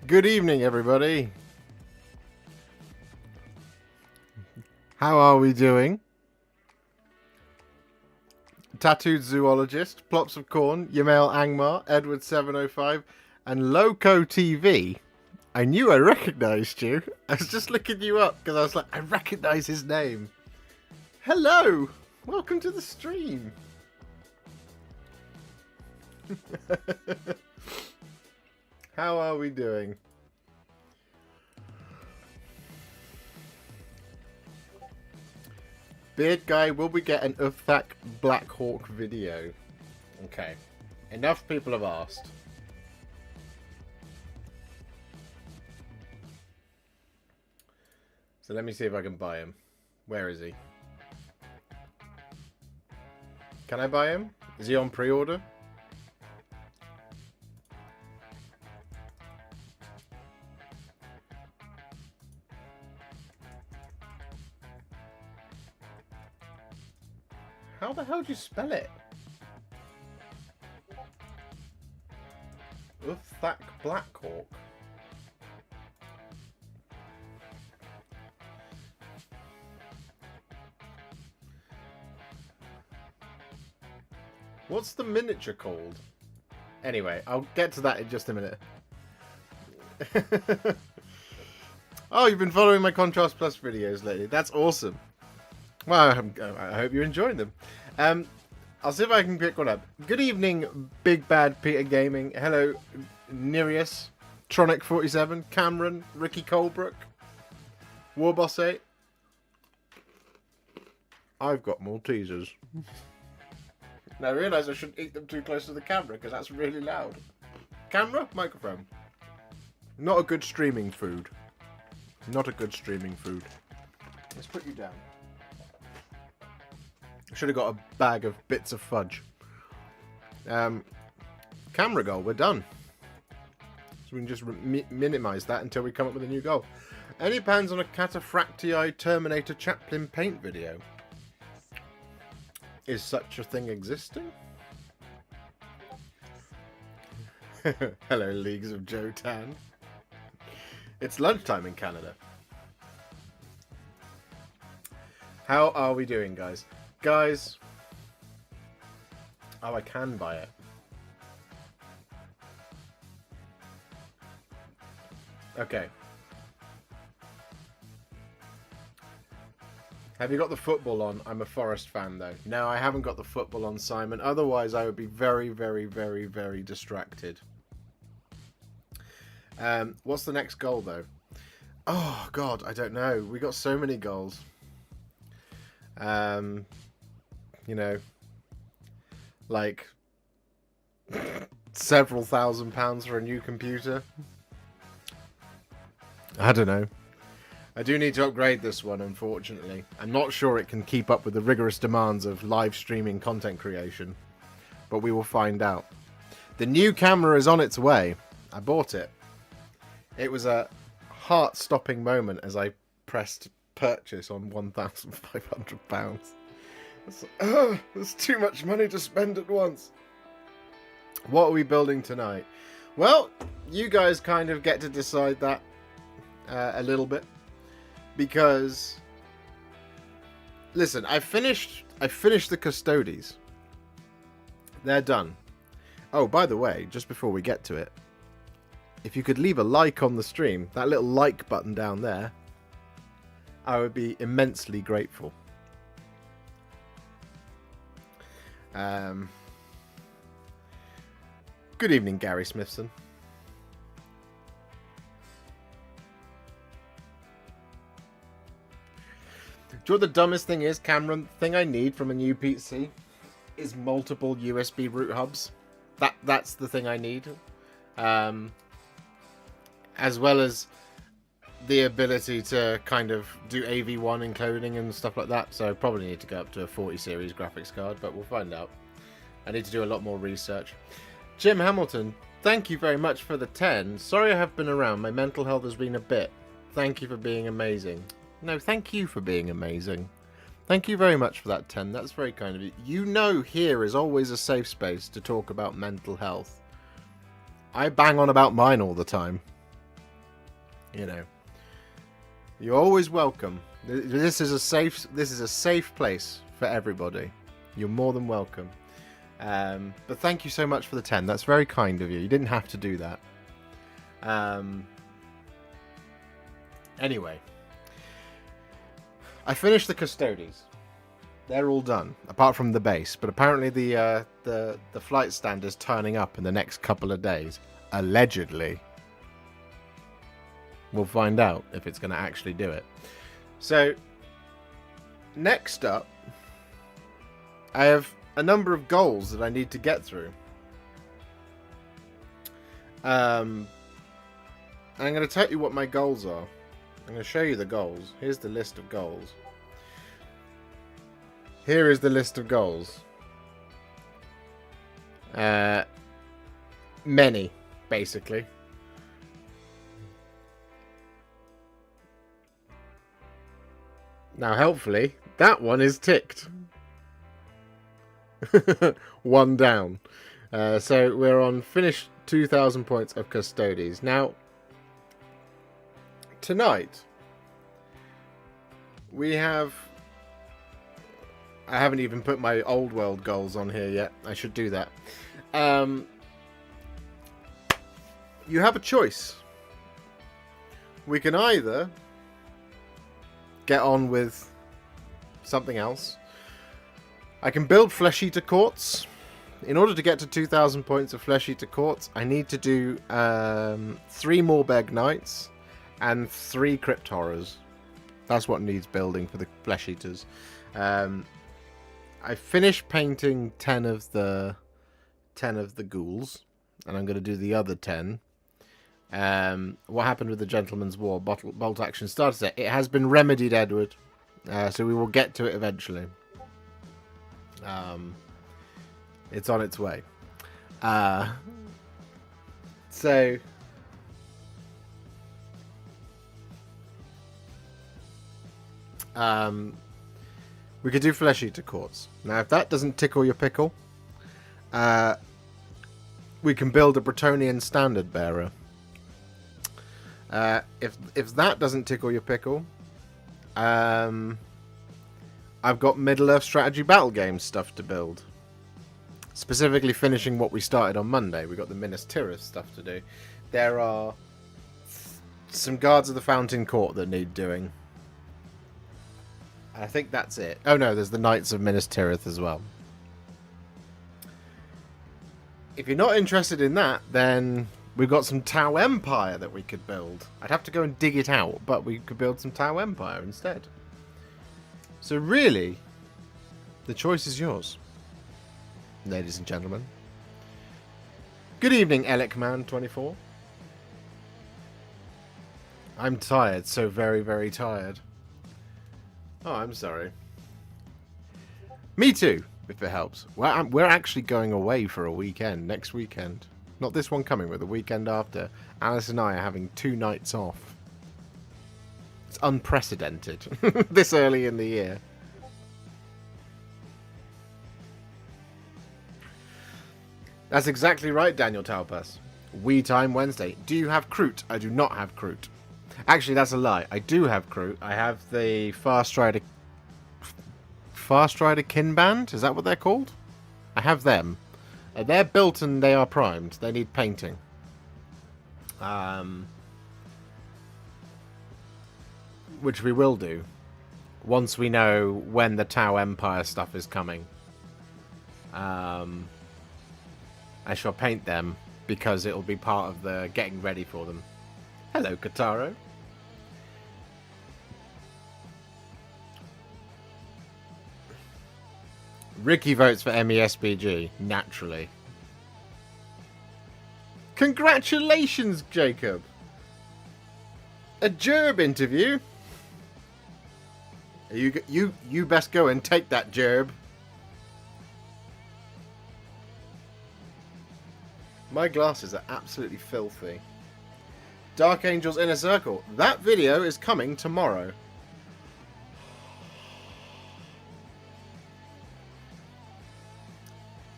Good evening, everybody. How are we doing? Tattooed Zoologist, Plops of Corn, Yamail Angmar, Edward705, and Loco TV. I knew I recognised you. I was just looking you up because I was like, I recognise his name. Hello! Welcome to the stream. How are we doing? Beard Guy, will we get an Uthak Black Hawk video? Okay. Enough people have asked. So let me see if I can buy him. Where is he? Can I buy him? Is he on pre-order? How the hell do you spell it? Uthak Blackhawk. What's the miniature called? Anyway, I'll get to that in just a minute. Oh, you've been following my Contrast Plus videos lately. That's awesome. Well, I hope you're enjoying them. I'll see if I can pick one up. Good evening, Big Bad Peter Gaming. Hello, Nereus, Tronic47, Cameron, Ricky Colebrook, Warboss 8. I've got Maltesers. Now I realise I shouldn't eat them too close to the camera because that's really loud. Camera, microphone. Not a good streaming food. Not a good streaming food. Let's put you down. I should have got a bag of bits of fudge. Camera goal, we're done. So we can just minimise that until we come up with a new goal. Any plans on a Cataphractii Terminator Chaplin paint video? Is such a thing existing? Hello, Leagues of Joe Tan. It's lunchtime in Canada. How are we doing, guys? Guys. Oh, I can buy it. Okay. Have you got the football on? I'm a Forest fan, though. No, I haven't got the football on, Simon. Otherwise, I would be very, very, very, very distracted. What's the next goal, though? Oh, God, I don't know. We got so many goals. You know, like several £1,000s for a new computer. I don't know. I do need to upgrade this one, unfortunately. I'm not sure it can keep up with the rigorous demands of live streaming content creation, but we will find out. The new camera is on its way. I bought it. It was a heart-stopping moment as I pressed purchase on £1,500. There's too much money to spend at once. What are we building tonight? Well, you guys kind of get to decide that a little bit, because listen, I finished the Custodies. They're done. Oh, by the way, just before we get to it, if you could leave a like on the stream, that little like button down there, I would be immensely grateful. Good evening, Gary Smithson. Do you know what the dumbest thing is, Cameron? The thing I need from a new PC is multiple USB root hubs. That's the thing I need. As well as the ability to kind of do AV1 encoding and stuff like that. So I probably need to go up to a 40 series graphics card, but we'll find out. I need to do a lot more research. Jim Hamilton, thank you very much for the 10. Sorry I have been around. My mental health has been a bit. Thank you for being amazing. No, thank you for being amazing. Thank you very much for that 10. That's very kind of you. You know here is always a safe space to talk about mental health. I bang on about mine all the time. You know, you're always welcome. This is a safe place for everybody. You're more than welcome. But thank you so much for the 10. That's very kind of you. You didn't have to do that. Anyway, I finished the custodies. They're all done, apart from the base. But apparently the flight stand is turning up in the next couple of days. Allegedly. We'll find out if it's going to actually do it. So, next up, I have a number of goals that I need to get through. I'm going to tell you what my goals are. I'm going to show you the goals. Here's the list of goals. Here is the list of goals. Many, basically. Now, helpfully, that one is ticked. One down. So we're on finished 2,000 points of custodies. Now, tonight, we have... I haven't even put my old world goals on here yet. I should do that. You have a choice. We can either get on with something else. I can build Flesh Eater Courts. In order to get to 2,000 points of Flesh Eater Courts, I need to do 3 more Beg Knights and 3 Crypt Horrors. That's what needs building for the Flesh Eaters. I finished painting 10 of the ghouls, and I'm going to do the other 10. What happened with the Gentleman's War? Bolt action starter set. It has been remedied, Edward. So we will get to it eventually. It's on its way. We could do Flesh Eater Courts. Now, if that doesn't tickle your pickle, we can build a Bretonian Standard Bearer. If that doesn't tickle your pickle, I've got Middle-earth strategy battle game stuff to build. Specifically finishing what we started on Monday. We've got the Minas Tirith stuff to do. There are some Guards of the Fountain Court that need doing. I think that's it. Oh no, there's the Knights of Minas Tirith as well. If you're not interested in that, then we've got some Tau Empire that we could build. I'd have to go and dig it out, but we could build some Tau Empire instead. So really, the choice is yours, ladies and gentlemen. Good evening, Elecman24. I'm tired, so very, very tired. Oh, I'm sorry. Me too, if it helps. Well, we're actually going away for a weekend, next weekend. Not this one coming, but the weekend after. Alice and I are having 2 nights off. It's unprecedented, this early in the year. That's exactly right, Daniel Talpas. We Time Wednesday. Do you have Kroot? I do not have Kroot. Actually, that's a lie. I do have Kroot. I have the Fast Rider Kinband? Is that what they're called? I have them. They're built and they are primed. They need painting. Which we will do once we know when the Tau Empire stuff is coming. I shall paint them because it will be part of the getting ready for them. Hello, Kataro. Ricky votes for MESBG, naturally. Congratulations, Jacob! A Gerb interview? You best go and take that, Gerb. My glasses are absolutely filthy. Dark Angel's Inner Circle. That video is coming tomorrow.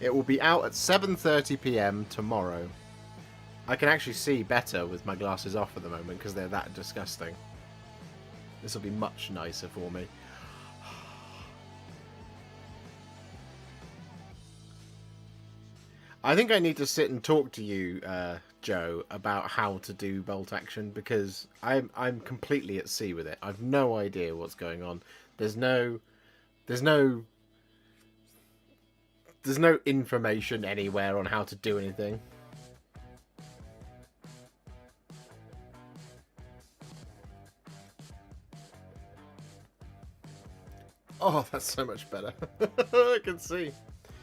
It will be out at 7:30 PM tomorrow. I can actually see better with my glasses off at the moment because they're that disgusting. This will be much nicer for me. I think I need to sit and talk to you, Joe, about how to do bolt action because I'm completely at sea with it. I've no idea what's going on. There's no information anywhere on how to do anything. Oh, that's so much better. I can see.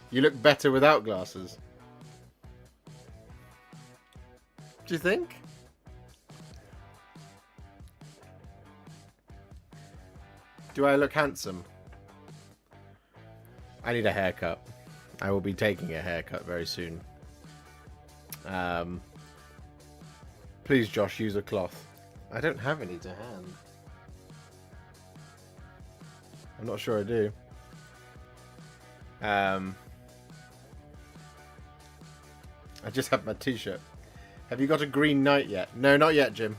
You look better without glasses. Do you think? Do I look handsome? I need a haircut. I will be taking a haircut very soon. Please, Josh, use a cloth. I don't have any to hand. I'm not sure I do. I just have my t-shirt. Have you got a green knight yet? No, not yet, Jim.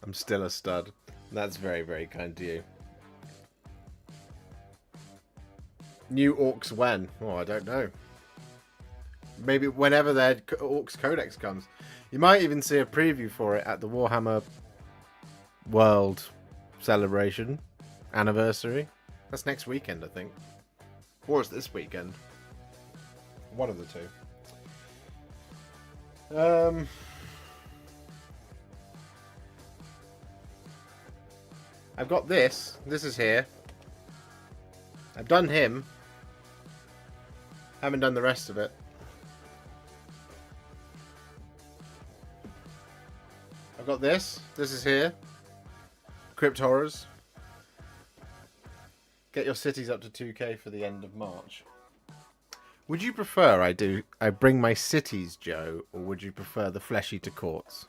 I'm still a stud. That's very, very kind to you. New Orcs when? Oh, I don't know. Maybe whenever their Orcs Codex comes. You might even see a preview for it at the Warhammer World Celebration Anniversary. That's next weekend, I think. Or it's this weekend. One of the two. I've got this. This is here. I've done him. Haven't done the rest of it. I've got this. This is here. Crypt Horrors. Get your cities up to 2k for the end of March. Would you prefer I bring my cities, Joe, or would you prefer the Flesh Eater Courts?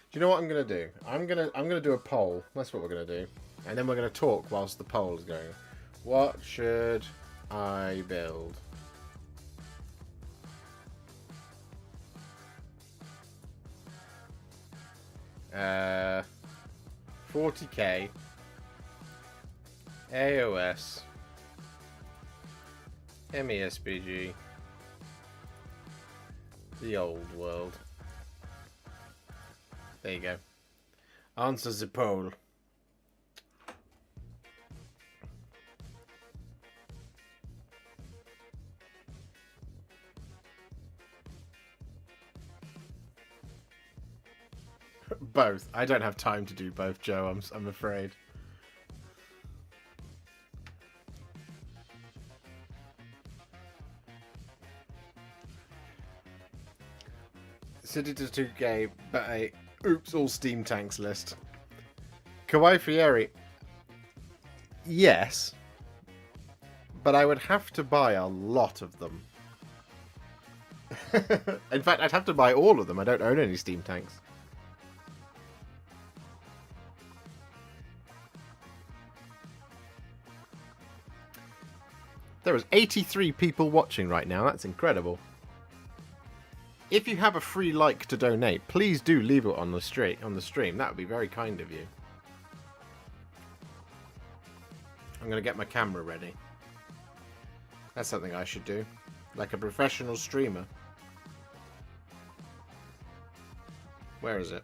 Do you know what I'm gonna do? I'm gonna do a poll. That's what we're gonna do, and then we're gonna talk whilst the poll is going. What should I build? Uh, 40k. AOS. MESBG. The old world. There you go. Answer the poll. Both. I don't have time to do both, Joe. I'm afraid. City to 2k, but a oops all steam tanks list. Kawaii Fieri. Yes. But I would have to buy a lot of them. In fact, I'd have to buy all of them. I don't own any steam tanks. There is 83 people watching right now. That's incredible. If you have a free like to donate, please do leave it on the stream. That would be very kind of you. I'm going to get my camera ready. That's something I should do. Like a professional streamer. Where is it?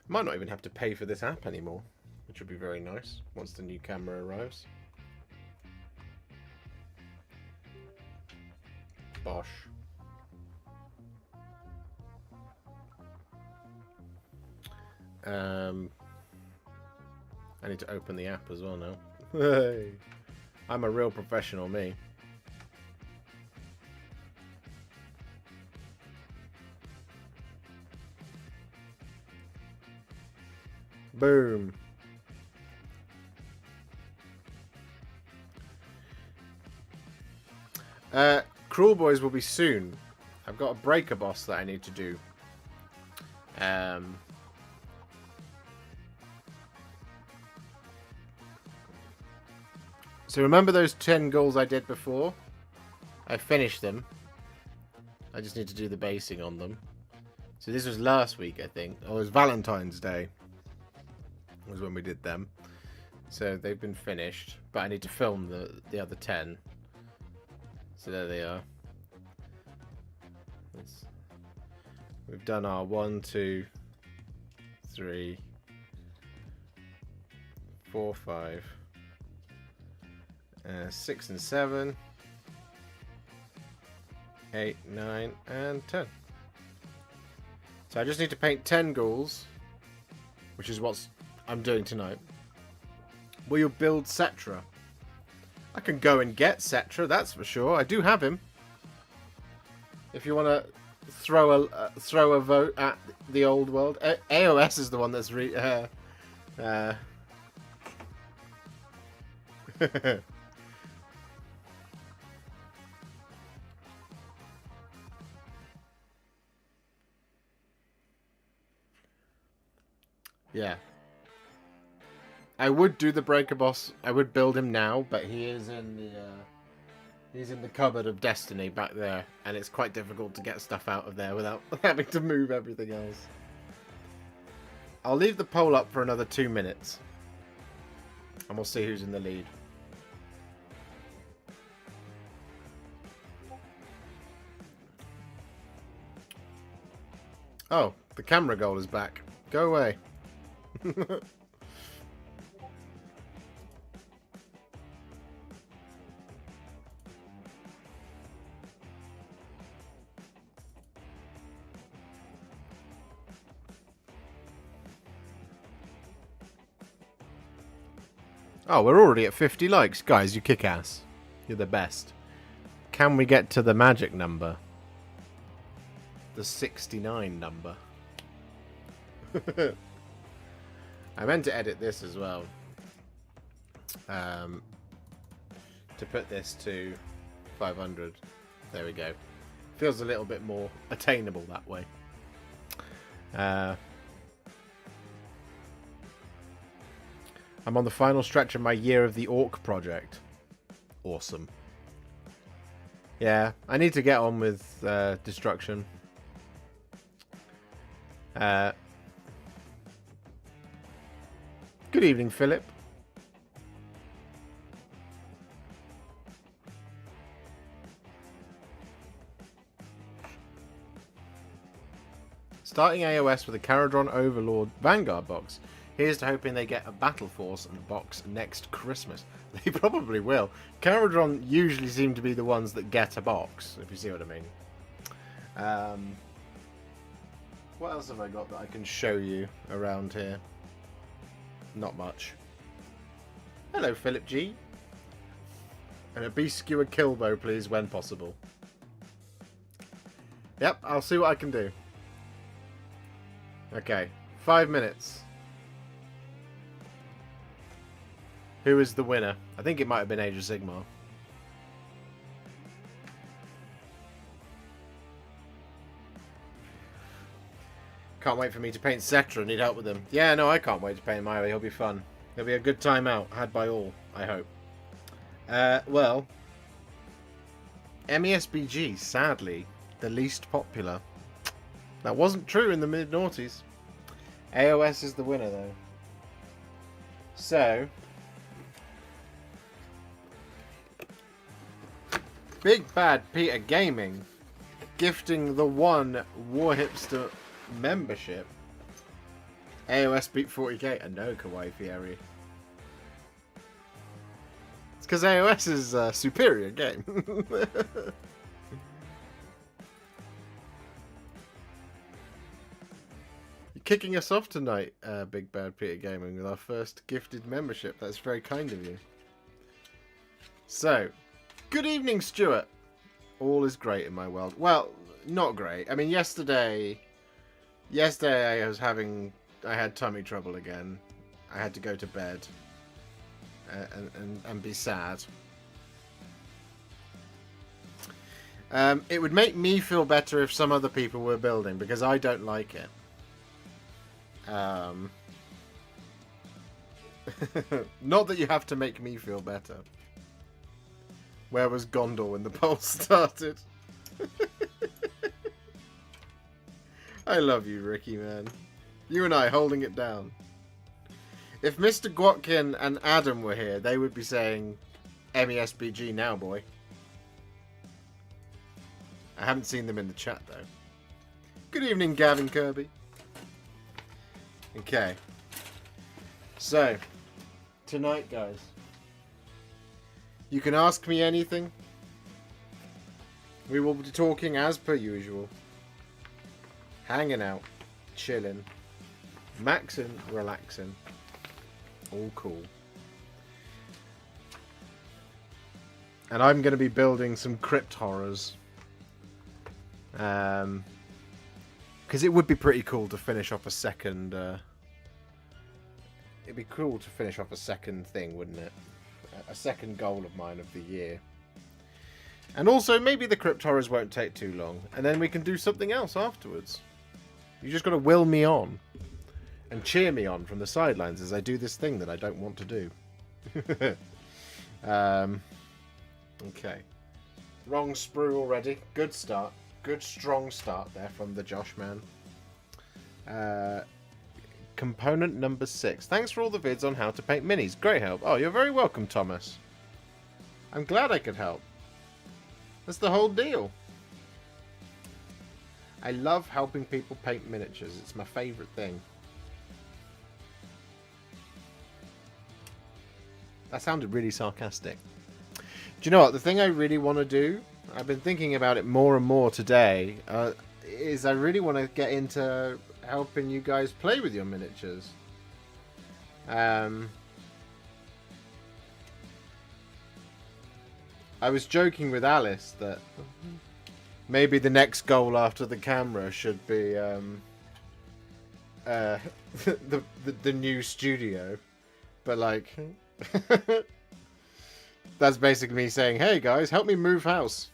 Might not even have to pay for this app anymore, which would be very nice once the new camera arrives. Bosh. I need to open the app as well now. Hey, I'm a real professional, me. Boom. Cruel Boys will be soon. I've got a breaker boss that I need to do. So remember those 10 goals I did before? I finished them. I just need to do the basing on them. So this was last week, I think. Oh, it was Valentine's Day. Was when we did them. So they've been finished. But I need to film the other 10. So there they are. We've done our 1, 2, 3, 4, 5, 6 and 7, 8, 9, and 10. So I just need to paint 10 ghouls, which is what I'm doing tonight. Will you build Cetra? I can go and get Cetra, that's for sure. I do have him. If you want to throw a vote at the old world, AOS is the one that's yeah. I would do the breaker boss. I would build him now, but he is in the he's in the cupboard of Destiny back there, and it's quite difficult to get stuff out of there without having to move everything else. I'll leave the poll up for another 2 minutes, and we'll see who's in the lead. Oh, the camera goal is back. Go away. Oh, we're already at 50 likes. Guys, you kick ass. You're the best. Can we get to the magic number? The 69 number. I meant to edit this as well. To put this to 500. There we go. Feels a little bit more attainable that way. I'm on the final stretch of my Year of the Orc project. Awesome. Yeah, I need to get on with Destruction. Good evening, Philip. Starting AOS with a Caradron Overlord Vanguard box. Here's to hoping they get a Battle Force and box next Christmas. They probably will. Caradron usually seem to be the ones that get a box, if you see what I mean. What else have I got that I can show you around here? Not much. Hello, Philip G. And a beast skewer killbow, please, when possible. Yep, I'll see what I can do. Okay, 5 minutes. Who is the winner? I think it might have been Age of Sigmar. Can't wait for me to paint Cetra. Need help with him. Yeah, no, I can't wait to paint him either. He'll be fun. It'll be a good time out, had by all, I hope. Well, MESBG, sadly, the least popular. That wasn't true in the mid-noughties. AOS is the winner, though. So, Big Bad Peter Gaming gifting the one Warhipster membership. AOS beat 40k and no Kawaii Fieri. It's because AOS is a superior game. You're kicking us off tonight, Big Bad Peter Gaming, with our first gifted membership. That's very kind of you. So, good evening, Stuart. All is great in my world. Well, not great. I mean, yesterday I had tummy trouble again. I had to go to bed and be sad. It would make me feel better if some other people were building, because I don't like it. Not that you have to make me feel better. Where was Gondor when the poll started? I love you, Ricky, man. You and I holding it down. If Mr. Gwatkin and Adam were here, they would be saying MESBG now, boy. I haven't seen them in the chat, though. Good evening, Gavin Kirby. Okay. So, tonight, guys, you can ask me anything. We will be talking as per usual. Hanging out, chilling, maxing, relaxing. All cool. And I'm going to be building some crypt horrors. Because it would be pretty cool to finish off a second... it'd be cool to finish off a second thing, wouldn't it? A second goal of mine of the year. And also, maybe the crypt horrors won't take too long. And then we can do something else afterwards. You just got to will me on. And cheer me on from the sidelines as I do this thing that I don't want to do. Okay. Wrong sprue already. Good start. Good strong start there from the Josh man. Component number 6. Thanks for all the vids on how to paint minis. Great help. Oh, you're very welcome, Thomas. I'm glad I could help. That's the whole deal. I love helping people paint miniatures. It's my favourite thing. That sounded really sarcastic. Do you know what? The thing I really want to do, I've been thinking about it more and more today, is I really want to get into helping you guys play with your miniatures. I was joking with Alice that maybe the next goal after the camera should be the new studio, but like that's basically me saying, "Hey guys, help me move house,"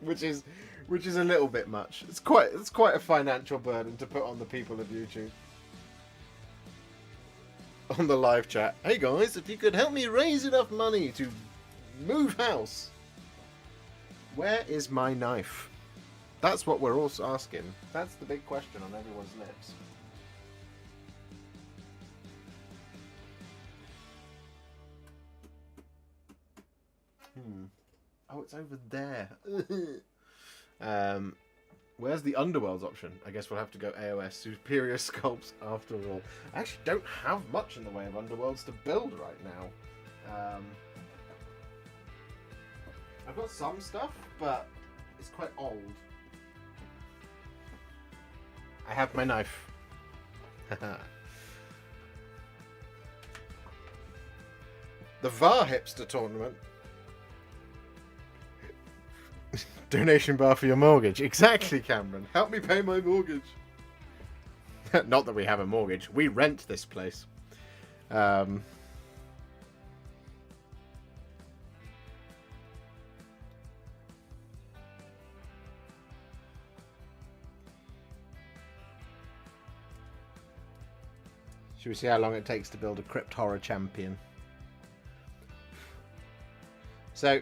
which is a little bit much. It's quite a financial burden to put on the people of YouTube. On the live chat, "Hey guys, if you could help me raise enough money to move house." Where is my knife? That's what we're all asking. That's the big question on everyone's lips. Oh, it's over there. Where's the Underworlds option? I guess we'll have to go AOS Superior Sculpts after all. I actually don't have much in the way of Underworlds to build right now. I've got some stuff, but it's quite old. I have my knife. The Warhipster tournament. Donation bar for your mortgage. Exactly, Cameron. Help me pay my mortgage. Not that we have a mortgage. We rent this place. Should we see how long it takes to build a crypt horror champion? So,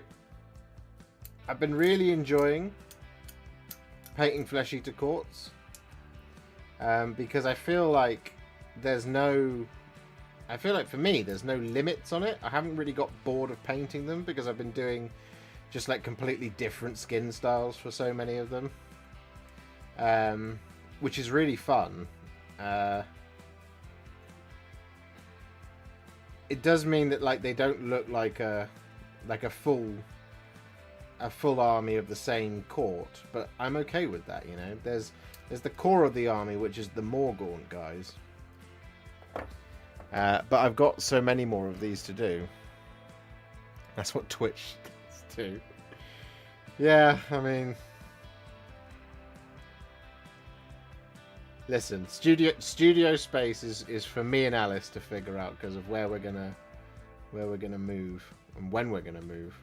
I've been really enjoying painting Flesh Eater Courts because I feel like there's no... I feel like for me there's no limits on it. I haven't really got bored of painting them because I've been doing just like completely different skin styles for so many of them, which is really fun. It does mean that like they don't look like a full army of the same court, but I'm okay with that, you know. There's the core of the army, which is the Morgaunt guys, but I've got so many more of these to do. That's what Twitch does too. Yeah, I mean, listen, studio space is for me and Alice to figure out because of where we're gonna move and when we're gonna move.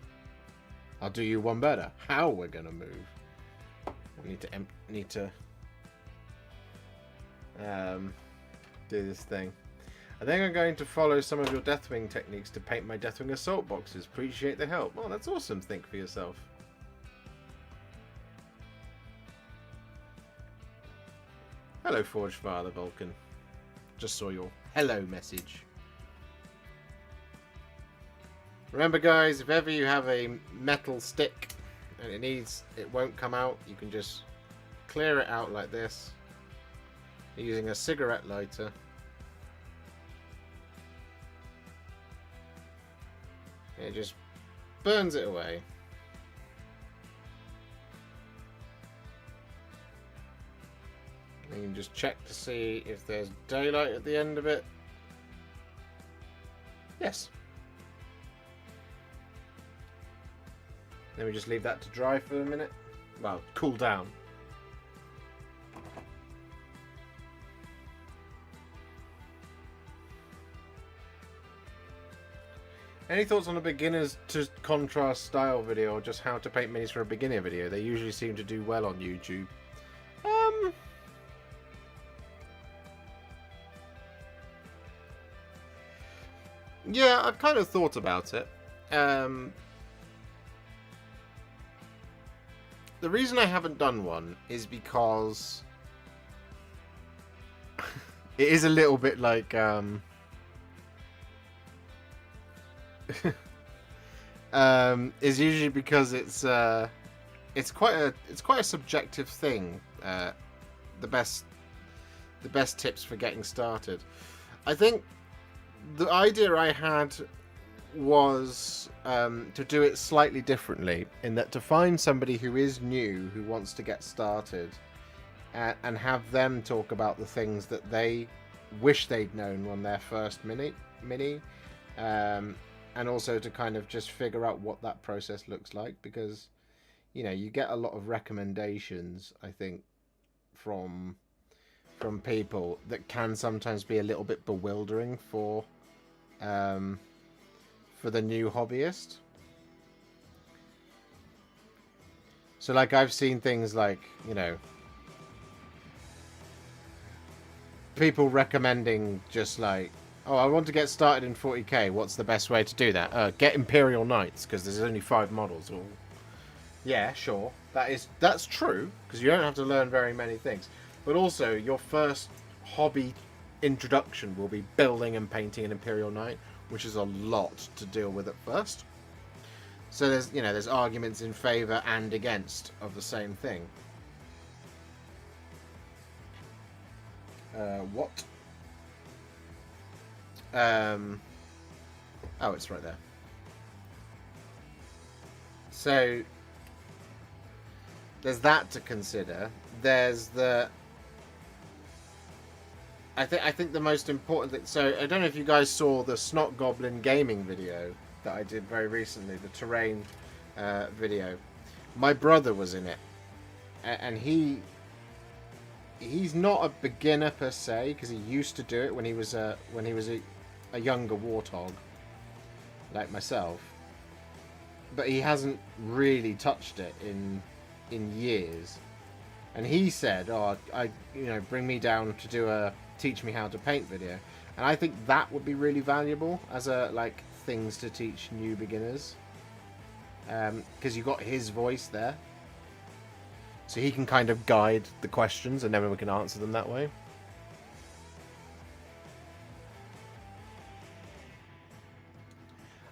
I'll do you one better. How we're gonna move. I need to do this thing. I think I'm going to follow some of your Deathwing techniques to paint my Deathwing assault boxes. Appreciate the help. Oh, that's awesome. Think for yourself. Hello, Forge Father Vulcan. Just saw your hello message. Remember, guys, if ever you have a metal stick and it won't come out, you can just clear it out like this using a cigarette lighter. It just burns it away. And you can just check to see if there's daylight at the end of it. Yes. Then we just leave that to dry for a minute. Well, cool down. Any thoughts on a beginner's to contrast style video, or just how to paint minis for a beginner video? They usually seem to do well on YouTube. Yeah, I've kind of thought about it. The reason I haven't done one is because it is a little bit like is usually because it's quite a subjective thing. The best tips for getting started. I think the idea I had was to do it slightly differently, in that to find somebody who is new, who wants to get started, and have them talk about the things that they wish they'd known on their first mini, and also to kind of just figure out what that process looks like, because you get a lot of recommendations, I think, from people that can sometimes be a little bit bewildering for the new hobbyist. So like I've seen things like, people recommending just like, oh, I want to get started in 40k. What's the best way to do that? Get Imperial Knights, because there's only 5 models. Or yeah, sure. That's true, because you don't have to learn very many things. But also, your first hobby introduction will be building and painting an Imperial Knight, which is a lot to deal with at first. So there's arguments in favour and against of the same thing. What? Oh, it's right there. So there's that to consider. There's the I think the most important thing. So I don't know if you guys saw the Snot Goblin gaming video that I did very recently, the terrain video. My brother was in it, and he's not a beginner per se, because he used to do it when he was a younger warthog like myself, but he hasn't really touched it in years. And he said, "Oh, bring me down to do a teach me how to paint video," and I think that would be really valuable as a things to teach new beginners, because you got his voice there, so he can kind of guide the questions, and then we can answer them that way.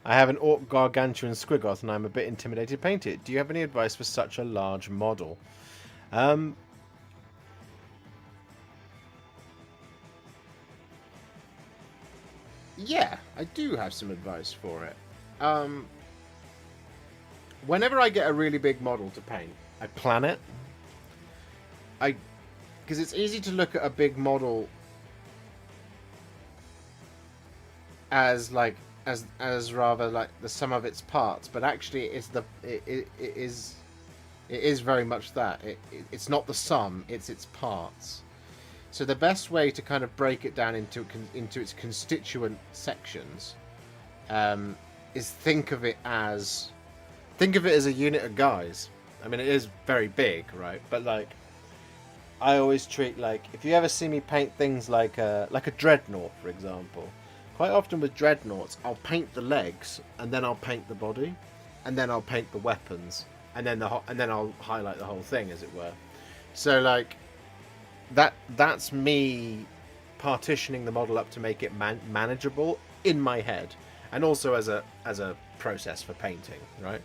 I have an Orc Gargantuan Squiggoth, and I'm a bit intimidated to paint it. Do you have any advice for such a large model? Yeah, I do have some advice for it. Whenever I get a really big model to paint, I plan it. Because it's easy to look at a big model as rather like the sum of its parts, but actually it is very much that. It's not the sum, it's its parts. So the best way to kind of break it down into its constituent sections is think of it as think of it as a unit of guys. I mean, it is very big, right? But like, I always treat like, if you ever see me paint things like a dreadnought, for example, quite often with dreadnoughts, I'll paint the legs and then I'll paint the body, and then I'll paint the weapons, and then I'll highlight the whole thing, as it were. So like, that's me partitioning the model up to make it manageable in my head, and also as a process for painting, right?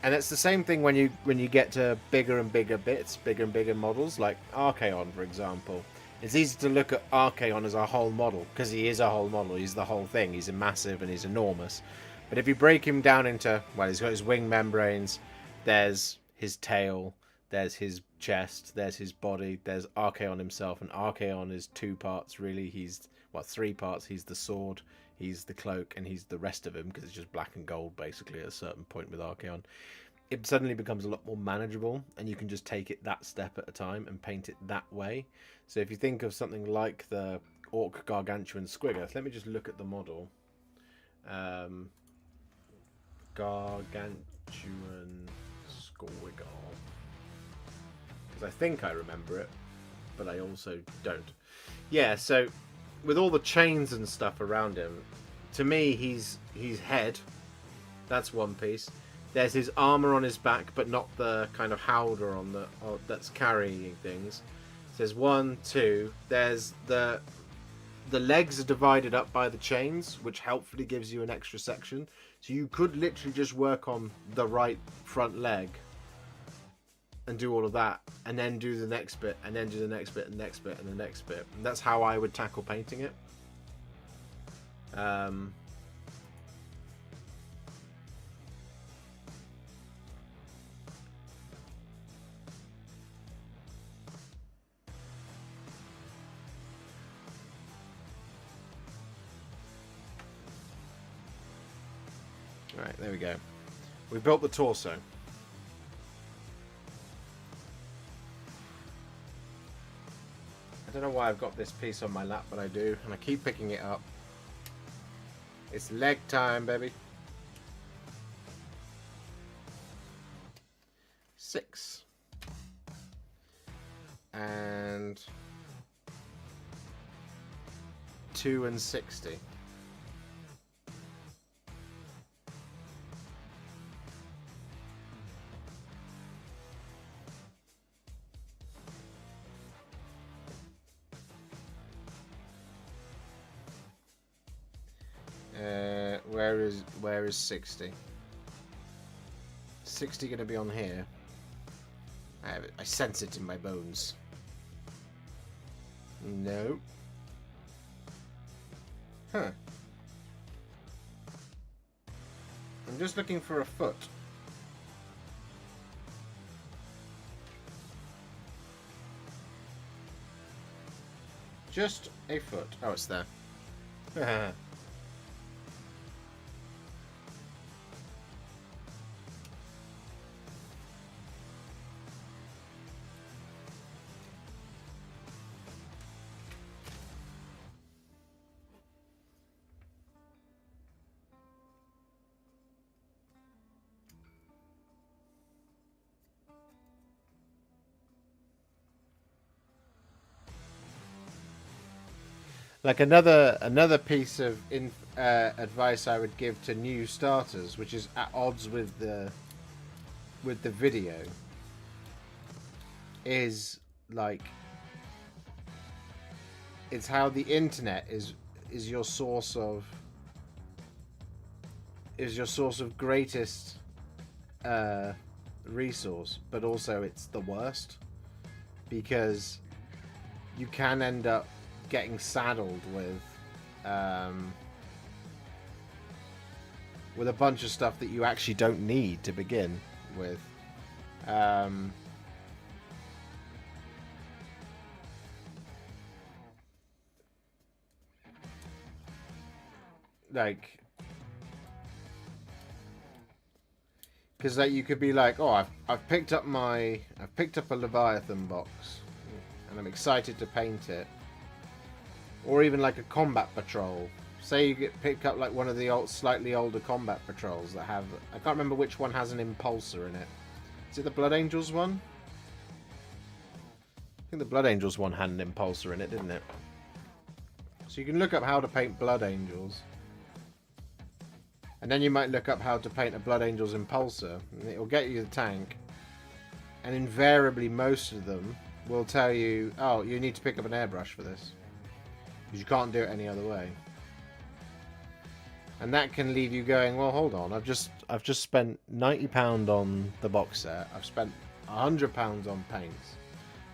And it's the same thing when you get to bigger and bigger bits, bigger and bigger models, like Archaon, for example. It's easy to look at Archaon as a whole model, because he is a whole model, he's the whole thing, he's massive and he's enormous. But if you break him down into, well, he's got his wing membranes, there's his tail, there's his chest, there's his body, there's Archaon himself, and Archaon is two parts, really. He's, well, three parts. He's the sword, he's the cloak, and he's the rest of him, because it's just black and gold, basically, at a certain point with Archaon. It suddenly becomes a lot more manageable, and you can just take it that step at a time and paint it that way. So if you think of something like the Orc Gargantuan Squigger, let me just look at the model. Gargantuan Squigger. Because I think I remember it, but I also don't. Yeah, so with all the chains and stuff around him, to me, he's head. That's one piece. There's his armor on his back, but not the kind of howdah on the that's carrying things. So there's 1, 2. There's the legs are divided up by the chains, which helpfully gives you an extra section. So you could literally just work on the right front leg and do all of that, and then do the next bit, and then do the next bit, and the next bit, and the next bit. And that's how I would tackle painting it. Right, there we go. We built the torso. I don't know why I've got this piece on my lap, but I do, and I keep picking it up. It's leg time, baby. 6. And 2 and 60. Where is 60? 60 going to be on here? I have it. I sense it in my bones. No. Huh. I'm just looking for a foot. Just a foot. Oh, it's there. Like another piece of advice I would give to new starters, which is at odds with the video, is like, it's how the internet is your source of greatest resource, but also it's the worst, because you can end up getting saddled with a bunch of stuff that you actually don't need to begin with. Like, because like you could be like, oh, I've picked up a Leviathan box, and I'm excited to paint it. Or even like a combat patrol say you pick up like one of the slightly older combat patrols that have, I can't remember which one has an impulsor in it. Is it the Blood Angels one? I think the Blood Angels one had an impulsor in it, didn't it? So you can look up how to paint Blood Angels. And then you might look up how to paint a Blood Angels impulsor. And it'll get you the tank. And invariably most of them will tell you, oh, you need to pick up an airbrush for this. Because you can't do it any other way. And that can leave you going, well, hold on, I've just spent £90 on the box set. I've spent £100 on paints.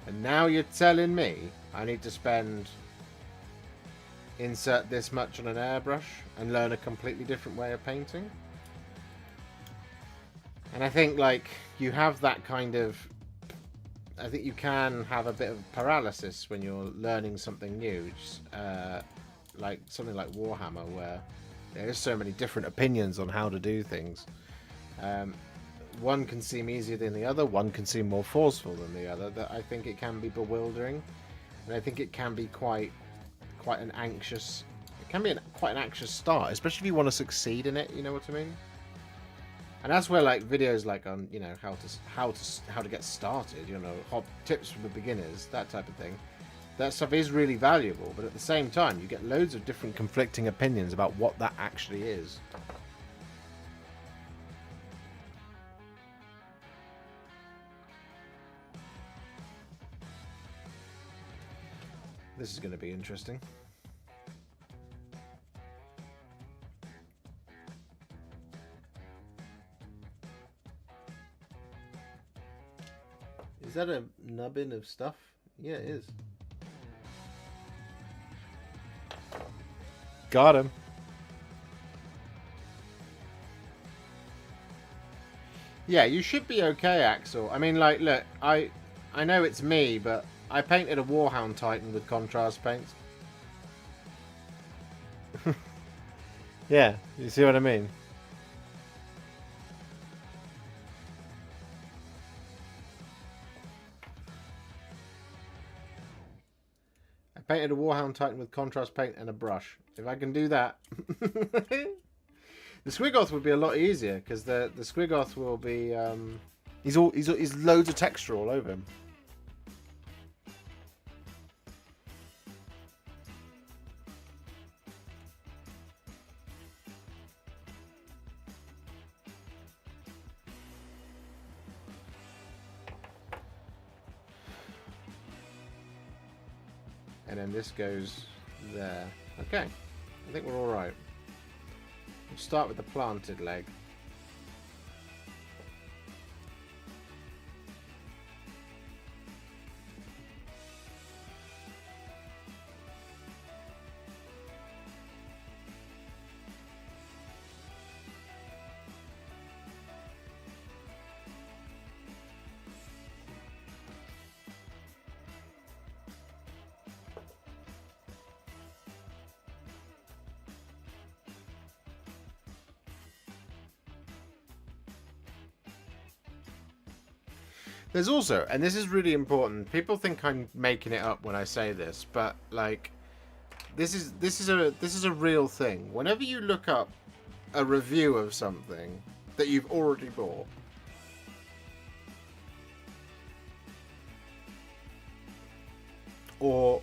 And now you're telling me I need to insert this much on an airbrush and learn a completely different way of painting? And I think, like, you have that kind of... I think you can have a bit of paralysis when you're learning something new. Like something like Warhammer, where there's so many different opinions on how to do things. One can seem easier than the other, one can seem more forceful than the other. That I think it can be bewildering, and I think it can be quite an anxious. It can be quite an anxious start, especially if you want to succeed in it. You know what I mean? And that's where like videos like on how to get started, hot tips for the beginners, that type of thing. That stuff is really valuable, but at the same time, you get loads of different conflicting opinions about what that actually is. This is going to be interesting. Is that a nubbin of stuff? Yeah, it is. Got him. Yeah, you should be okay, Axel. I mean, like, look, I know it's me, but I painted a Warhound Titan with contrast paints. Yeah, you see what I mean? I painted a Warhound Titan with contrast paint and a brush. If I can do that... The Squiggoth would be a lot easier, because the Squiggoth will be... He's loads of texture all over him. And then this goes there. Okay, I think we're all right. We'll start with the planted leg. There's also, and this is really important, people think I'm making it up when I say this, but like this is a real thing. Whenever you look up a review of something that you've already bought, or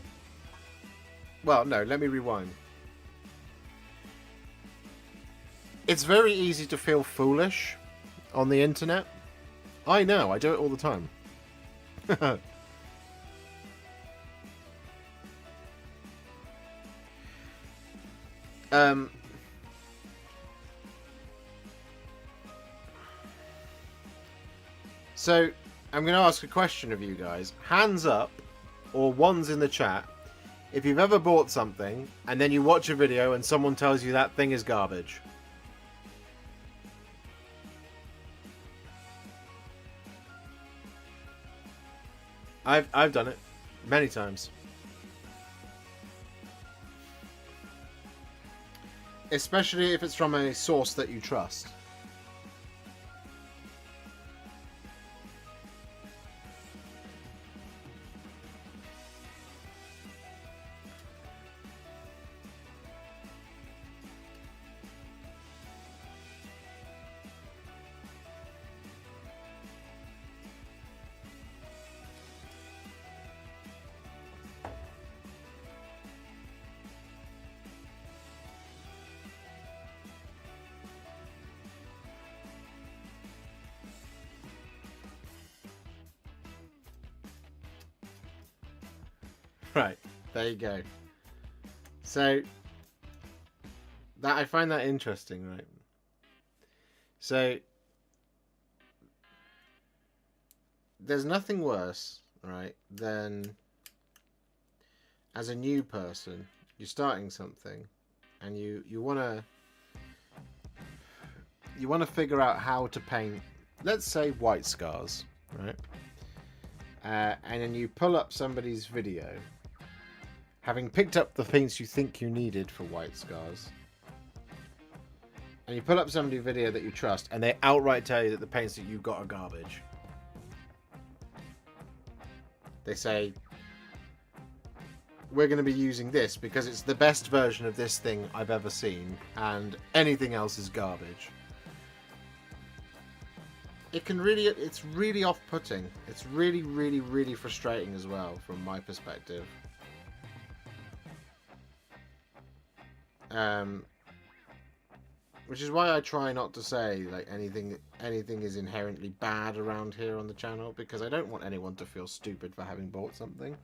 well, no, let me rewind. It's very easy to feel foolish on the internet. I know, I do it all the time. So, I'm going to ask a question of you guys. Hands up, or ones in the chat, if you've ever bought something, and then you watch a video and someone tells you that thing is garbage. I've done it many times. Especially if it's from a source that you trust. There you go. So that I find that interesting, right? So there's nothing worse, right, than as a new person, you're starting something, and you want to figure out how to paint, let's say, white scars, right? And then you pull up somebody's video, having picked up the paints you think you needed for white scars, and you pull up somebody's video that you trust, and they outright tell you that the paints that you've got are garbage. They say, we're going to be using this because it's the best version of this thing I've ever seen, and anything else is garbage. It's really off-putting. It's really, really, really frustrating as well, from my perspective. Which is why I try not to say like anything is inherently bad around here on the channel, because I don't want anyone to feel stupid for having bought something.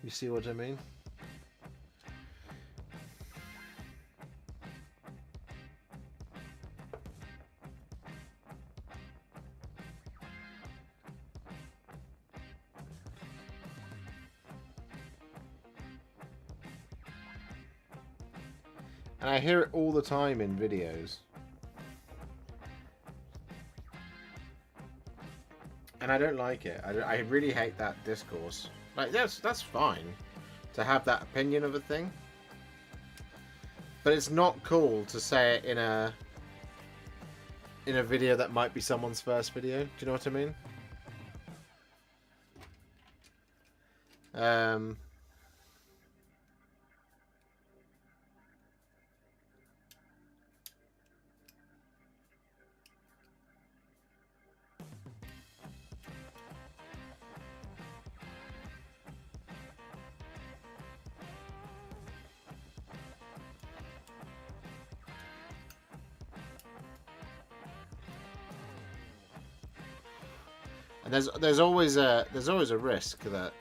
You see what I mean? And I hear it all the time in videos. And I don't like it. I really hate that discourse. Like, that's fine to have that opinion of a thing. But it's not cool to say it in a video that might be someone's first video. Do you know what I mean? And there's always a risk that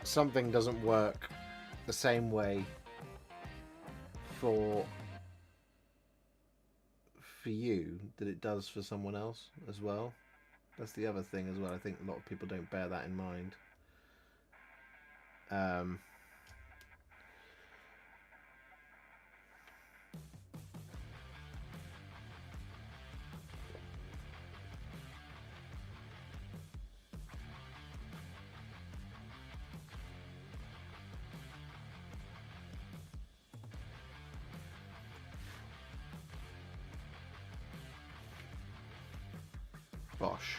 something doesn't work the same way for you that it does for someone else as well. That's the other thing as well. I think a lot of people don't bear that in mind. Bosh.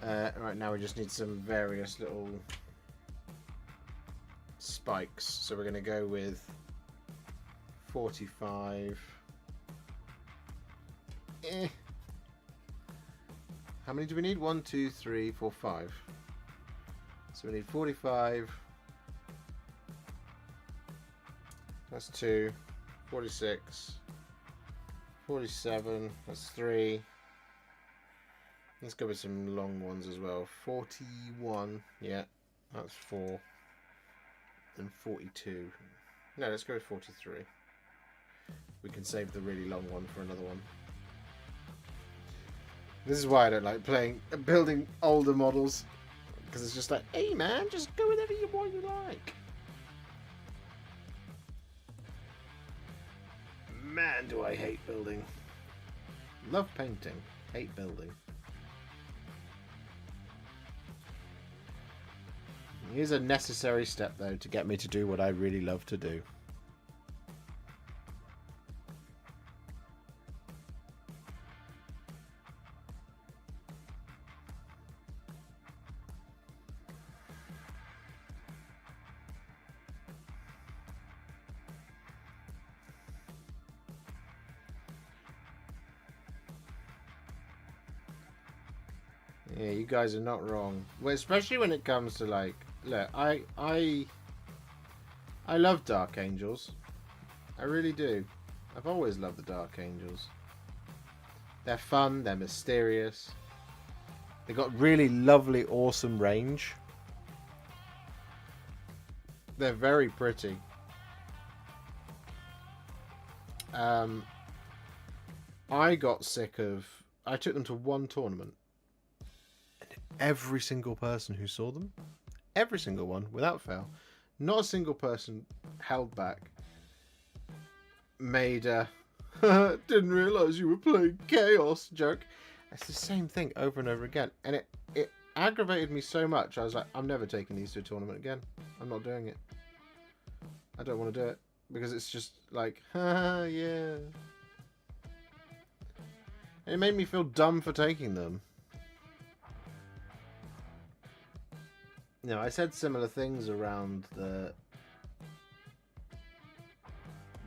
Right now we just need some various little spikes. So we're going to go with 45. How many do we need? 1, 2, 3, 4, 5. So we need 45. That's 2. 46. 47. That's 3. Let's go with some long ones as well. 41. Yeah, that's 4. And 42. No, let's go with 43. We can save the really long one for another one. This is why I don't like building older models, because it's just like, hey man, just go with what you like. Man, do I hate building. Love painting, hate building. Here's a necessary step, though, to get me to do what I really love to do. Yeah, you guys are not wrong. Well, especially when it comes to, like, look, I love Dark Angels. I really do. I've always loved the Dark Angels. They're fun, they're mysterious. They've got really lovely, awesome range. They're very pretty. I got sick of... I took them to one tournament. And every single person who saw them, every single one, without fail, not a single person held back, made a didn't realise you were playing Chaos joke. It's the same thing over and over again. And it aggravated me so much. I was like, I'm never taking these to a tournament again. I'm not doing it. I don't want to do it. Because it's just like, haha, yeah. And it made me feel dumb for taking them. You know, I said similar things around the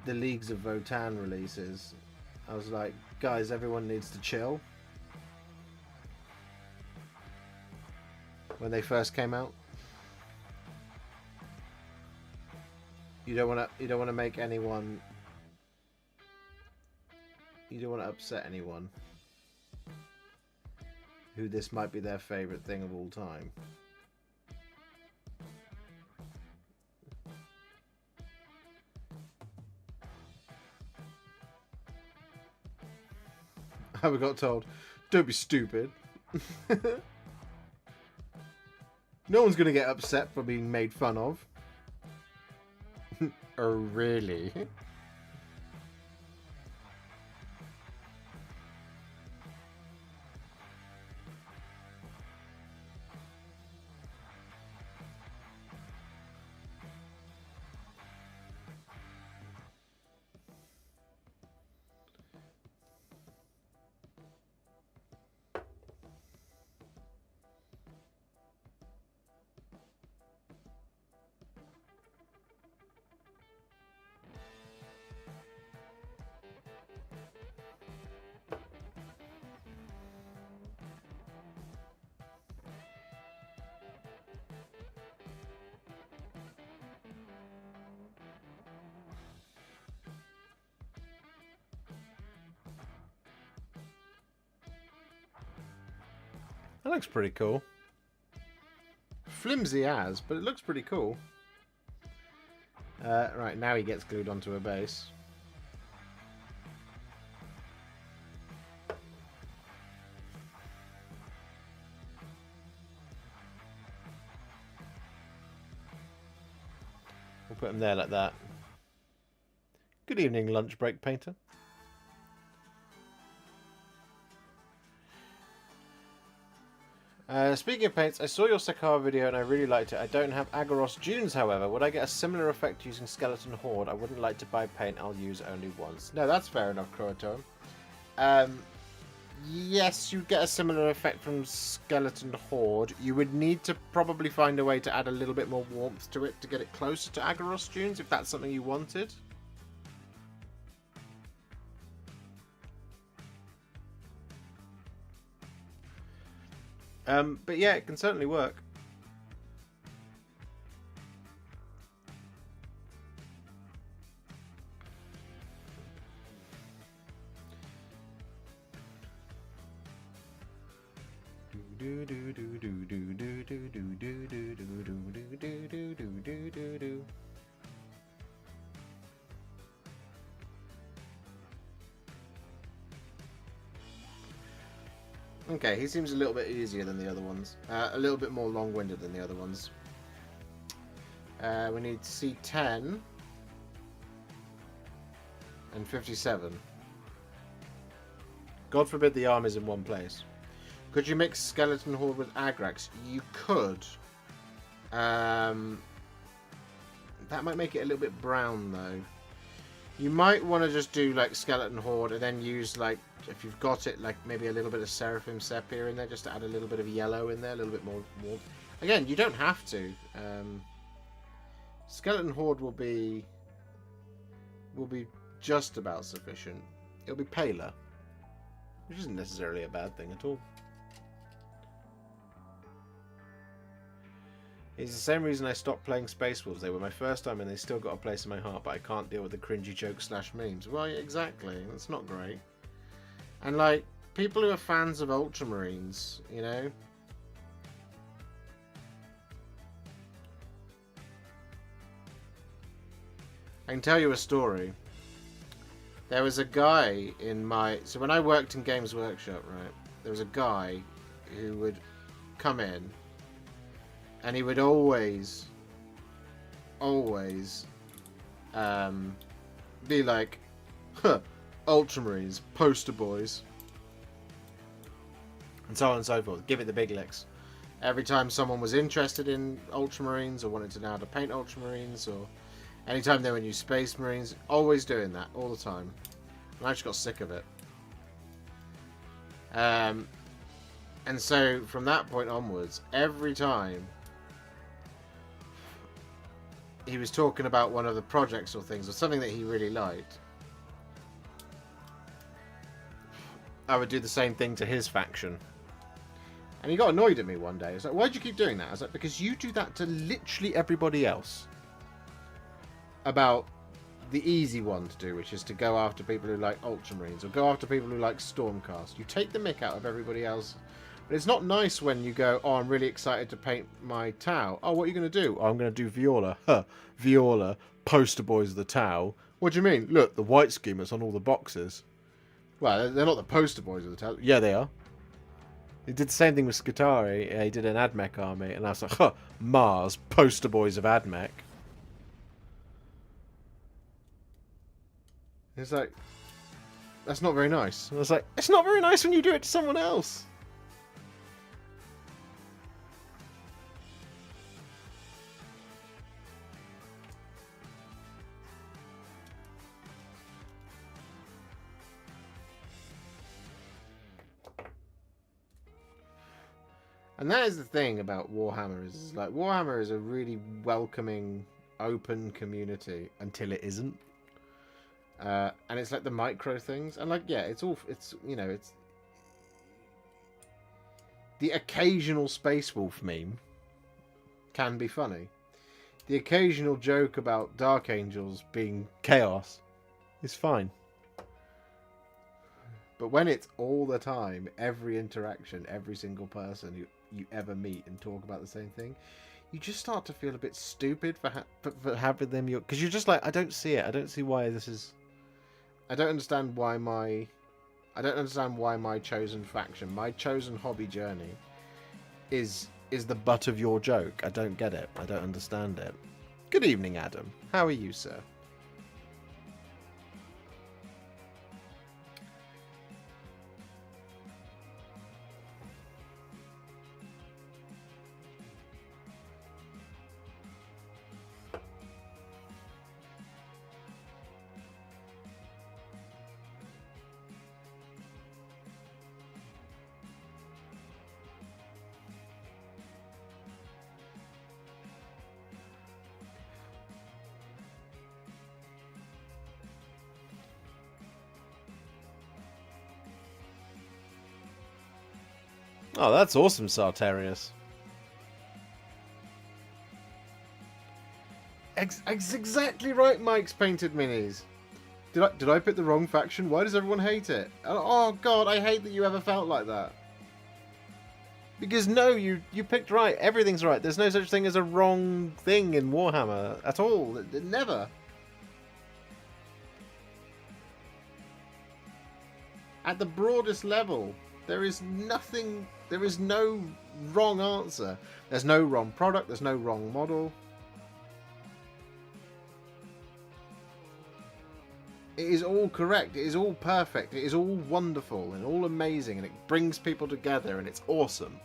Leagues of Votan releases. I was like, guys, everyone needs to chill. When they first came out. You don't want to make anyone... You don't want to upset anyone who this might be their favourite thing of all time. I got told, don't be stupid. No one's going to get upset for being made fun of. Oh, really? That looks pretty cool. Flimsy as, but it looks pretty cool. Right, now he gets glued onto a base. We'll put him there like that. Good evening, lunch break painter. Speaking of paints, I saw your Sakara video and I really liked it. I don't have Agaros Dunes, however. Would I get a similar effect using Skeleton Horde? I wouldn't like to buy paint I'll use only once. No, that's fair enough, Croatoan. Yes, you'd get a similar effect from Skeleton Horde. You would need to probably find a way to add a little bit more warmth to it to get it closer to Agaros Dunes, if that's something you wanted. But yeah, it can certainly work. Okay, he seems a little bit easier than the other ones. A little bit more long-winded than the other ones. We need C10 and 57. God forbid the arm is in one place. Could you mix Skeleton Horde with Agrax? You could. That might make it a little bit brown, though. You might want to just do, like, Skeleton Horde and then use, like, if you've got it, like, maybe a little bit of Seraphim Sepia in there, just to add a little bit of yellow in there, a little bit more warmth. Again, you don't have to. Skeleton Horde will be just about sufficient. It'll be paler, which isn't necessarily a bad thing at all. It's the same reason I stopped playing Space Wolves. They were my first time and they still got a place in my heart, but I can't deal with the cringy jokes / memes. Well, yeah, exactly. That's not great. And, like, people who are fans of Ultramarines, you know. I can tell you a story. There was a guy in my... So when I worked in Games Workshop, right, there was a guy who would come in and he would always be like, huh, Ultramarines, poster boys. And so on and so forth. Give it the big licks. Every time someone was interested in Ultramarines or wanted to know how to paint Ultramarines, or anytime there were new Space Marines, always doing that all the time. And I just got sick of it. And so from that point onwards, every time he was talking about one of the projects or things, or something that he really liked, I would do the same thing to his faction. And he got annoyed at me one day. He was like, why'd you keep doing that? I was like, because you do that to literally everybody else. About the easy one to do, which is to go after people who like Ultramarines, or go after people who like Stormcast. You take the mick out of everybody else. But it's not nice when you go, oh, I'm really excited to paint my Tau. Oh, what are you going to do? Oh, I'm going to do Viola. Huh. Viola, poster boys of the Tau. What do you mean? Look, the white scheme that's on all the boxes. Well, they're not the poster boys of the Tau. Yeah, they are. He did the same thing with Skitarii. He did an Admech army, and I was like, huh, Mars, poster boys of Admech. It's like, that's not very nice. And I was like, it's not very nice when you do it to someone else. And that is the thing about Warhammer, is like, Warhammer is a really welcoming, open community until it isn't. And it's like the micro things, and like, yeah, it's you know, it's the occasional Space Wolf meme can be funny. The occasional joke about Dark Angels being chaos is fine. But when it's all the time, every interaction, every single person who you ever meet and talk about the same thing, you just start to feel a bit stupid for having them. Because you're just like, I don't see it. I don't see why this is. I don't understand why my chosen faction, my chosen hobby journey, is the butt of your joke. I don't get it. I don't understand it. Good evening, Adam. How are you, sir? Oh, that's awesome, Sartorius. Exactly right, Mike's Painted Minis. Did I pick the wrong faction? Why does everyone hate it? Oh god, I hate that you ever felt like that. Because no, you picked right. Everything's right. There's no such thing as a wrong thing in Warhammer at all. Never. At the broadest level, there is nothing. There is no wrong answer. There's no wrong product. There's no wrong model. It is all correct. It is all perfect. It is all wonderful and all amazing, and it brings people together, and it's awesome.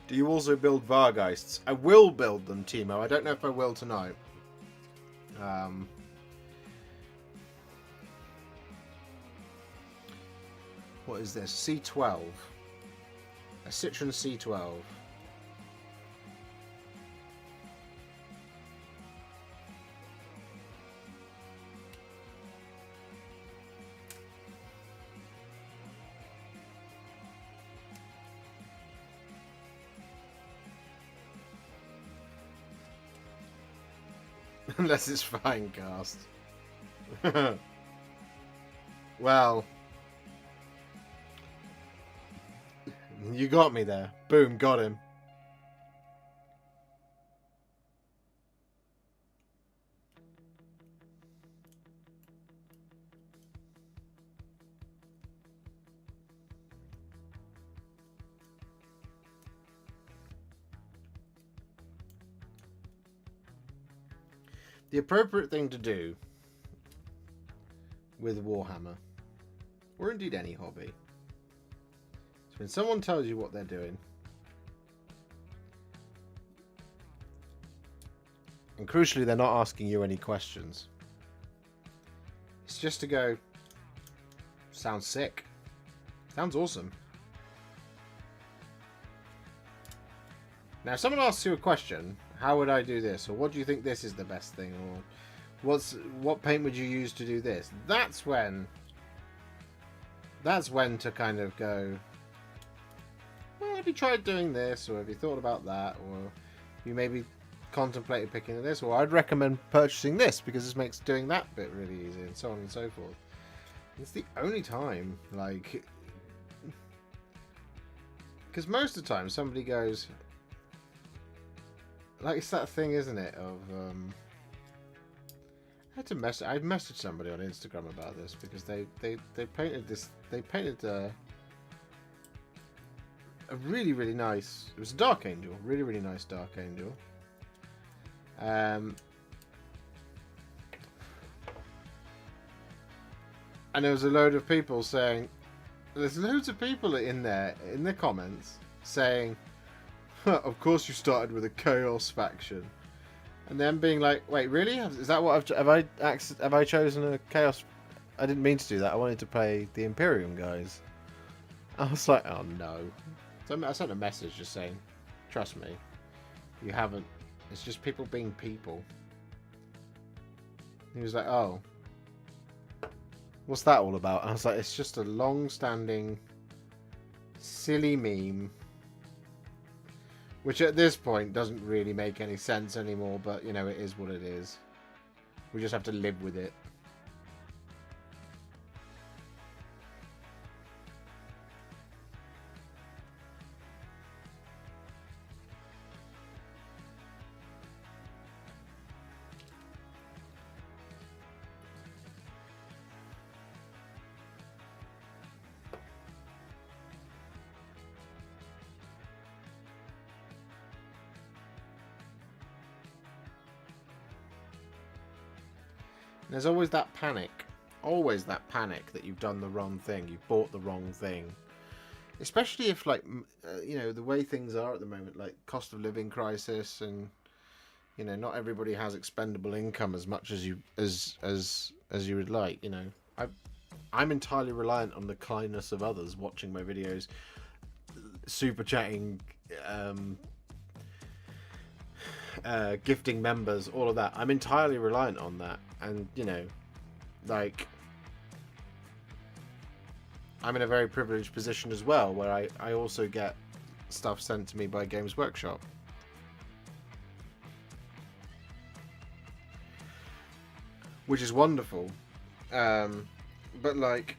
Do you also build Vargeists? I will build them, Timo. I don't know if I will tonight. What is this? C12. A Citroen C12. Unless it's fine cast. Well, you got me there. Boom, got him. The appropriate thing to do with Warhammer, or indeed any hobby, is when someone tells you what they're doing, and crucially they're not asking you any questions, it's just to go, sounds sick, sounds awesome. Now if someone asks you a question, how would I do this, or what do you think this is the best thing, or what paint would you use to do this, that's when to kind of go, well, have you tried doing this, or have you thought about that, or you maybe contemplated picking this, or I'd recommend purchasing this because this makes doing that bit really easy, and so on and so forth. It's the only time, like, because most of the time somebody goes, like, it's that thing, isn't it, of I messaged somebody on Instagram about this because they painted a really nice, it was a dark angel, really nice dark angel, and there was a load of people saying, there's loads of people in there in the comments saying, of course you started with a chaos faction, and then being like, wait, really? Is that what have I chosen a chaos? I didn't mean to do that. I wanted to play the Imperium guys. I was like, oh no. So I sent a message just saying, trust me, you haven't. It's just people being people. He was like, oh, what's that all about? And I was like, it's just a long-standing silly meme, which at this point doesn't really make any sense anymore, but, you know, it is what it is. We just have to live with it. There's always that panic that you've done the wrong thing, you've bought the wrong thing. Especially if, like, you know, the way things are at the moment, like cost of living crisis, and, you know, not everybody has expendable income as much as you would like. You know, I'm entirely reliant on the kindness of others watching my videos, super chatting, gifting members, all of that. I'm entirely reliant on that. And, you know, like, I'm in a very privileged position as well, where I also get stuff sent to me by Games Workshop. Which is wonderful. But, like,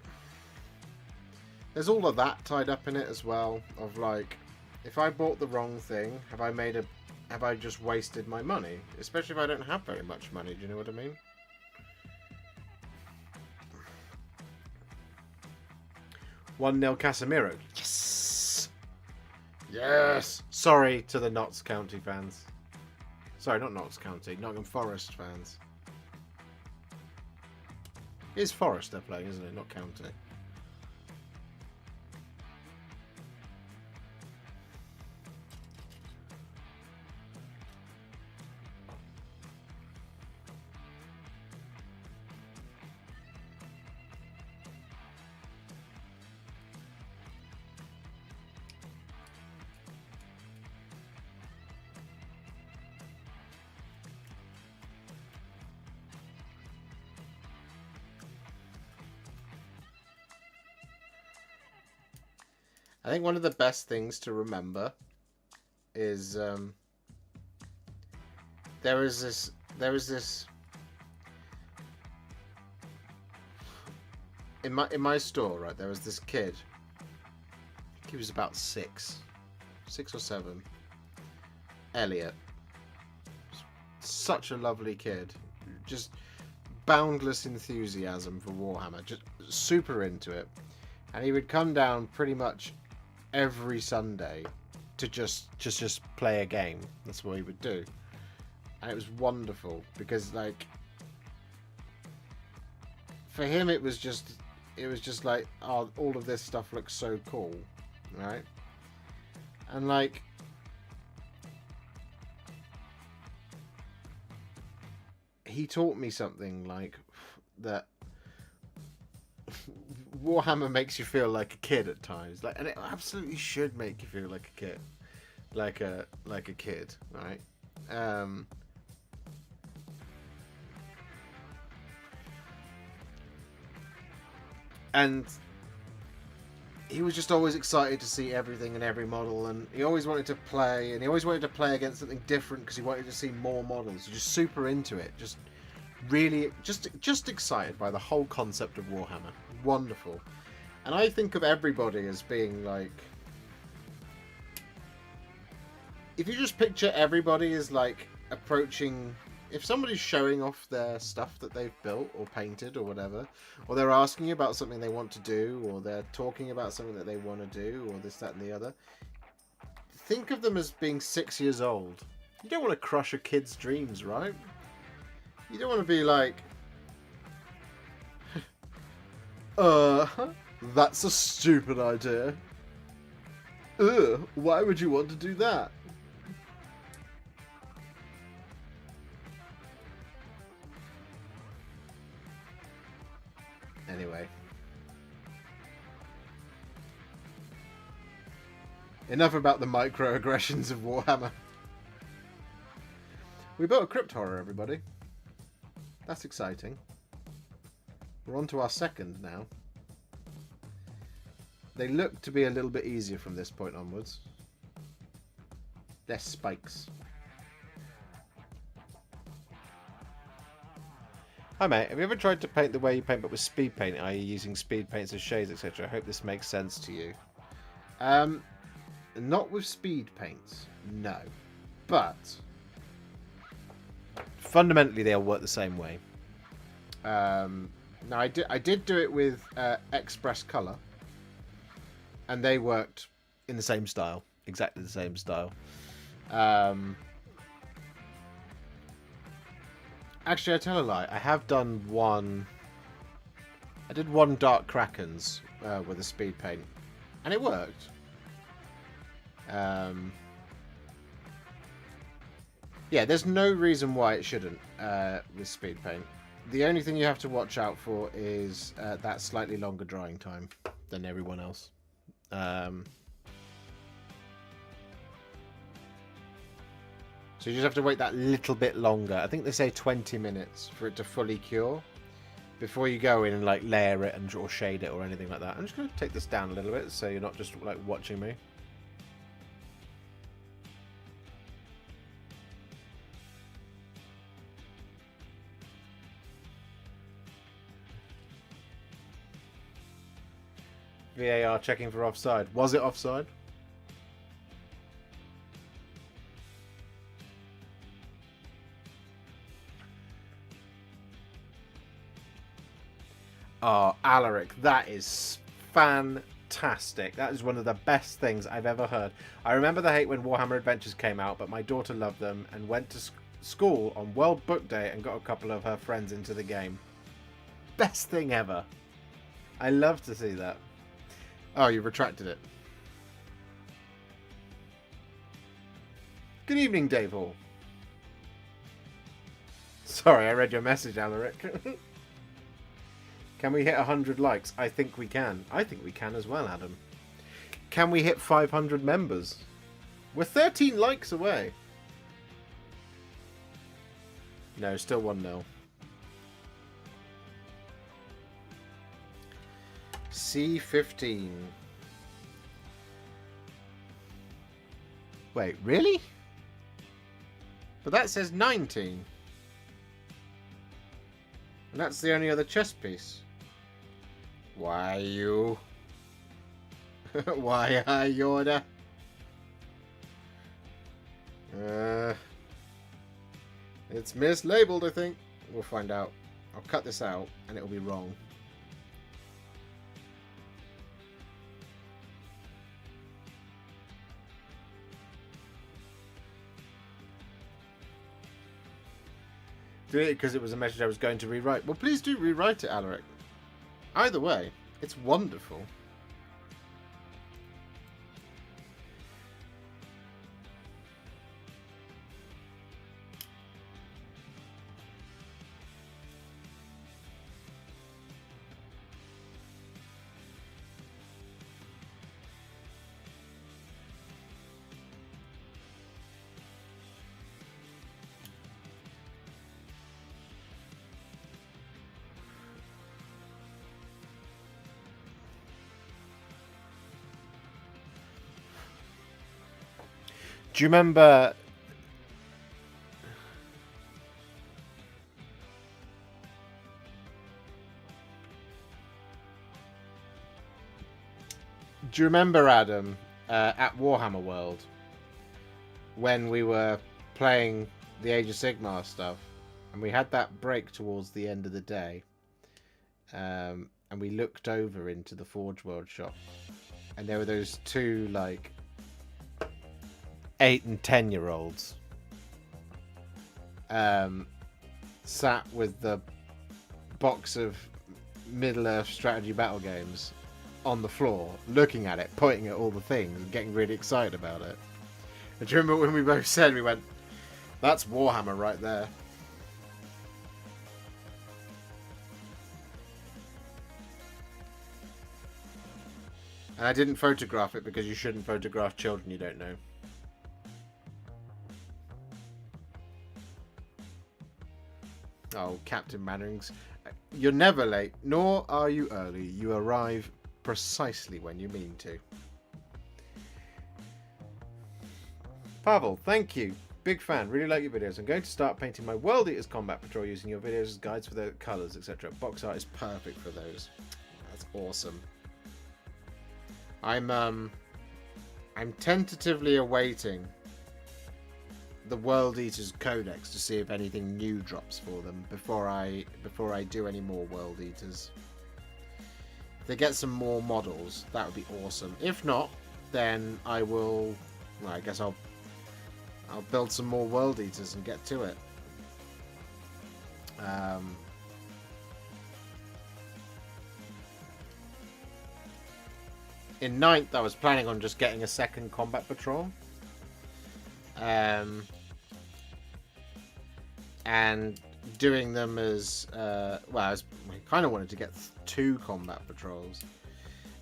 there's all of that tied up in it as well, of, like, if I bought the wrong thing, have I just wasted my money? Especially if I don't have very much money, do you know what I mean? 1-0 Casemiro. Yes! Yes! Sorry to the Notts County fans. Sorry, not Notts County. Nottingham Forest fans. It is Forest they're playing, isn't it? Not County. I think one of the best things to remember is there's there was this in my store, right? There was this kid. He was about 6 or 7. Elliot, such a lovely kid, just boundless enthusiasm for Warhammer, just super into it, and he would come down pretty much every Sunday to just play a game. That's what he would do, and it was wonderful because, like, for him it was just like, oh, all of this stuff looks so cool, right? And like, he taught me something like that. Warhammer makes you feel like a kid at times, like, and it absolutely should make you feel like a kid, like a kid, right? And he was just always excited to see everything and every model, and he always wanted to play, and he always wanted to play against something different because he wanted to see more models. Just super into it, just really just excited by the whole concept of Warhammer. Wonderful. And I think of everybody as being like, if you just picture everybody as like approaching, if somebody's showing off their stuff that they've built or painted or whatever, or they're asking you about something they want to do, or they're talking about something that they want to do, or this, that, and the other, think of them as being 6 years old. You don't want to crush a kid's dreams, right? You don't want to be like, that's a stupid idea. Why would you want to do that? Anyway. Enough about the microaggressions of Warhammer. We built a crypt horror, everybody. That's exciting. We're on to our second now. They look to be a little bit easier from this point onwards. Less spikes. Hi mate, have you ever tried to paint the way you paint but with speed paint, i.e. using speed paints as shades, etc.? I hope this makes sense to you. Not with speed paints, no. But fundamentally they'll work the same way. Now I did do it with Express Color, and they worked in the same style, exactly the same style. Actually, I tell a lie. I have done one. I did one Dark Krakens with a speed paint, and it worked. Yeah, there's no reason why it shouldn't with speed paint. The only thing you have to watch out for is that slightly longer drying time than everyone else. So you just have to wait that little bit longer. I think they say 20 minutes for it to fully cure before you go in and like layer it and or shade it or anything like that. I'm just going to take this down a little bit so you're not just like watching me. VAR checking for offside. Was it offside? Oh, Alaric, that is fantastic. That is one of the best things I've ever heard. I remember the hate when Warhammer Adventures came out, but my daughter loved them and went to school on World Book Day and got a couple of her friends into the game. Best thing ever. I love to see that. Oh, you retracted it. Good evening, Dave Hall. Sorry, I read your message, Alaric. Can we hit 100 likes? I think we can. I think we can as well, Adam. Can we hit 500 members? We're 13 likes away. No, still 1-0. C15. Wait, really? But that says 19. And that's the only other chess piece. Why you? Why I Yoda? It's mislabeled, I think. We'll find out. I'll cut this out and it'll be wrong. Did it because it was a message I was going to rewrite? Well, please do rewrite it, Alaric. Either way, it's wonderful. Do you remember? Do you remember, Adam, at Warhammer World, when we were playing the Age of Sigmar stuff, and we had that break towards the end of the day, and we looked over into the Forge World shop, and there were those two, like, 8 and 10-year-olds sat with the box of Middle-earth strategy battle games on the floor, looking at it, pointing at all the things, and getting really excited about it. And do you remember when we both said, we went, that's Warhammer right there. And I didn't photograph it because you shouldn't photograph children you don't know. Oh, Captain Mannerings. You're never late, nor are you early. You arrive precisely when you mean to. Pavel, thank you. Big fan. Really like your videos. I'm going to start painting my World Eaters Combat Patrol using your videos as guides for their colours, etc. Box art is perfect for those. That's awesome. I'm tentatively awaiting the World Eaters Codex to see if anything new drops for them before I do any more World Eaters. If they get some more models, that would be awesome. If not, then I will. Well, I guess I'll build some more World Eaters and get to it. In 9th, I was planning on just getting a second combat patrol. And doing them as I kind of wanted to get 2 combat patrols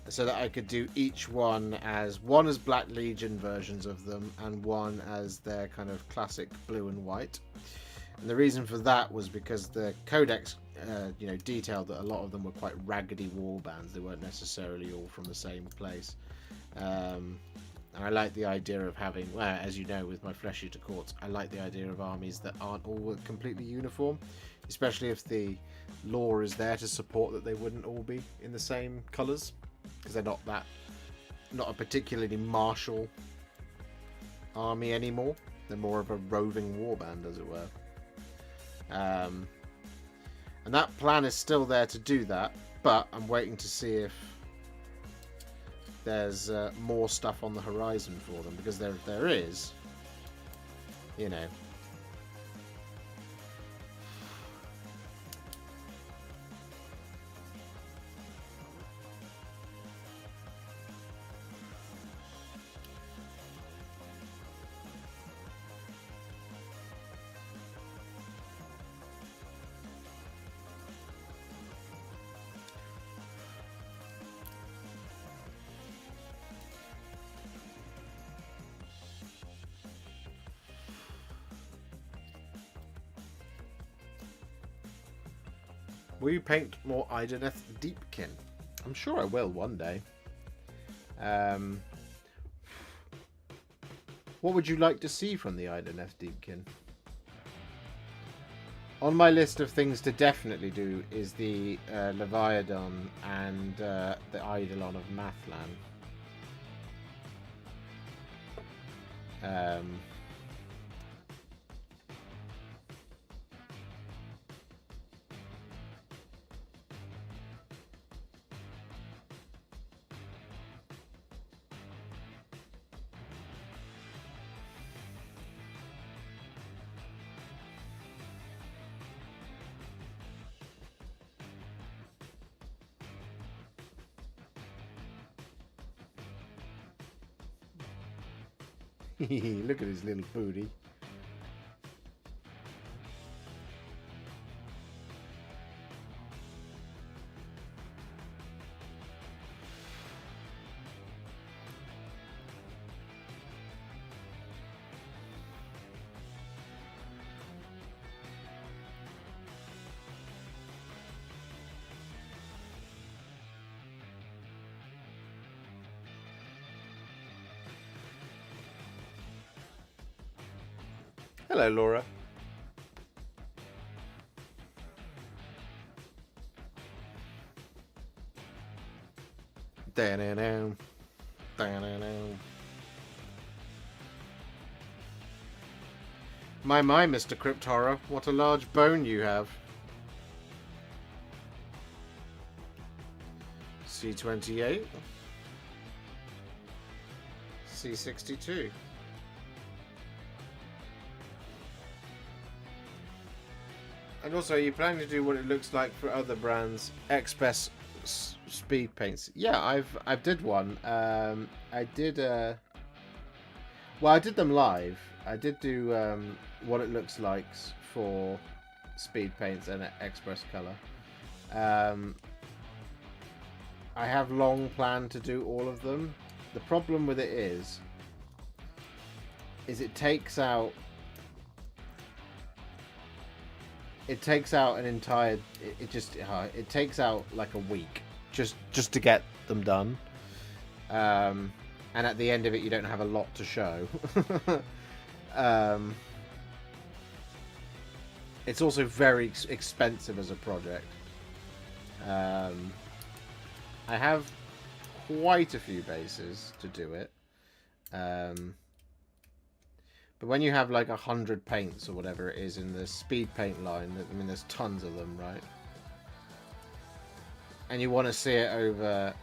so that I could do each one as Black Legion versions of them and one as their kind of classic blue and white. And the reason for that was because the codex detailed that a lot of them were quite raggedy war bands. They weren't necessarily all from the same place. And I like the idea of having, well, as you know, with my Flesh Eater Courts, I like the idea of armies that aren't all completely uniform, especially if the lore is there to support that they wouldn't all be in the same colours, because they're not a particularly martial army anymore. They're more of a roving warband, as it were. And that plan is still there to do that, but I'm waiting to see if there's more stuff on the horizon for them, because there is, you know. Will you paint more Ideneth Deepkin? I'm sure I will one day. What would you like to see from the Ideneth Deepkin? On my list of things to definitely do is the Leviathan and the Eidolon of Mathlan. Look at his little booty. Hello, Laura. Da-na-na. Da-na-na. My, Mr. Crypt Horror, what a large bone you have. C28. C62. And also, are you planning to do what it looks like for other brands? Express speed paints. Yeah, I've did one. I did. Well, I did them live. I did do what it looks like for speed paints and express color. I have long planned to do all of them. The problem with it is it takes out. It takes out an entire. It takes out like a week just to get them done, and at the end of it, you don't have a lot to show. It's also very expensive as a project. I have quite a few bases to do it. But when you have like 100 paints or whatever it is in the speed paint line, I mean, there's tons of them, right? And you want to see it over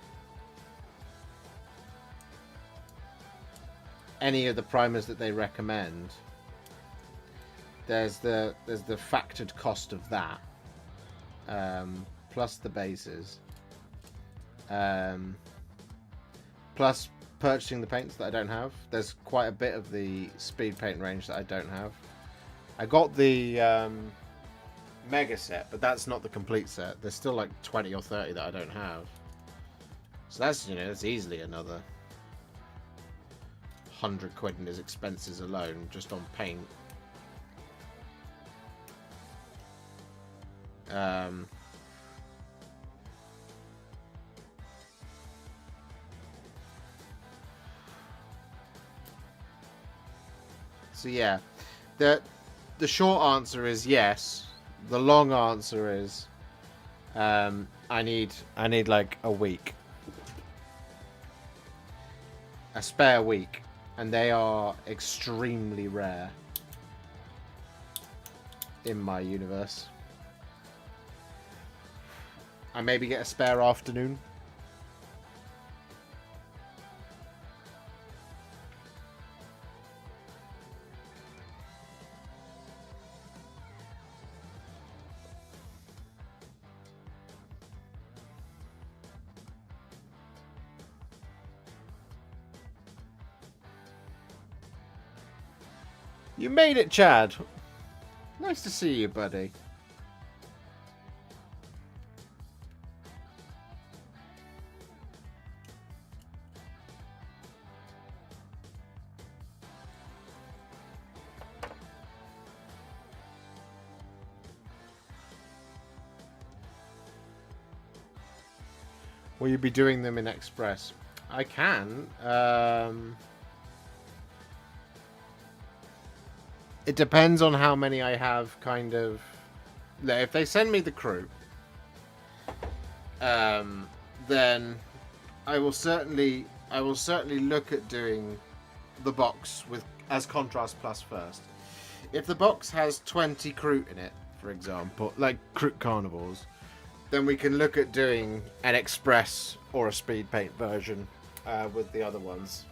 any of the primers that they recommend. There's the factored cost of that, plus the bases, plus purchasing the paints that I don't have. There's quite a bit of the speed paint range that I don't have. I got the mega set, but that's not the complete set. There's still like 20 or 30 that I don't have. So that's, you know, that's easily another 100 quid in his expenses alone just on paint. So yeah, the short answer is yes. The long answer is I need like a week, a spare week, and they are extremely rare in my universe. I maybe get a spare afternoon. You made it, Chad. Nice to see you, buddy. Will you be doing them in Express? I can. It depends on how many I have kind of if they send me the crew, then I will certainly look at doing the box with as contrast plus first. If the box has 20 crew in it, for example, like crew carnivores, then we can look at doing an express or a speed paint version with the other ones.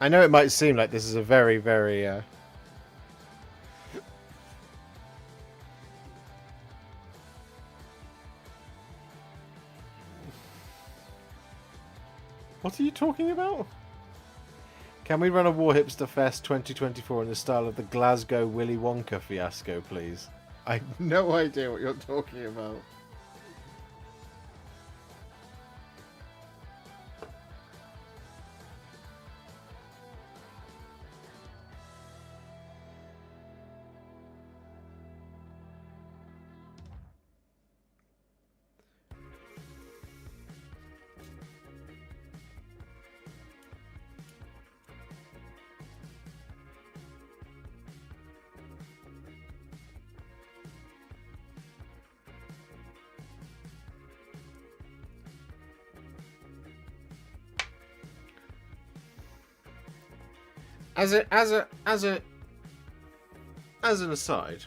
I know it might seem like this is a very, very... What are you talking about? Can we run a Warhipster Fest 2024 in the style of the Glasgow Willy Wonka fiasco, please? I have no idea what you're talking about. As an aside,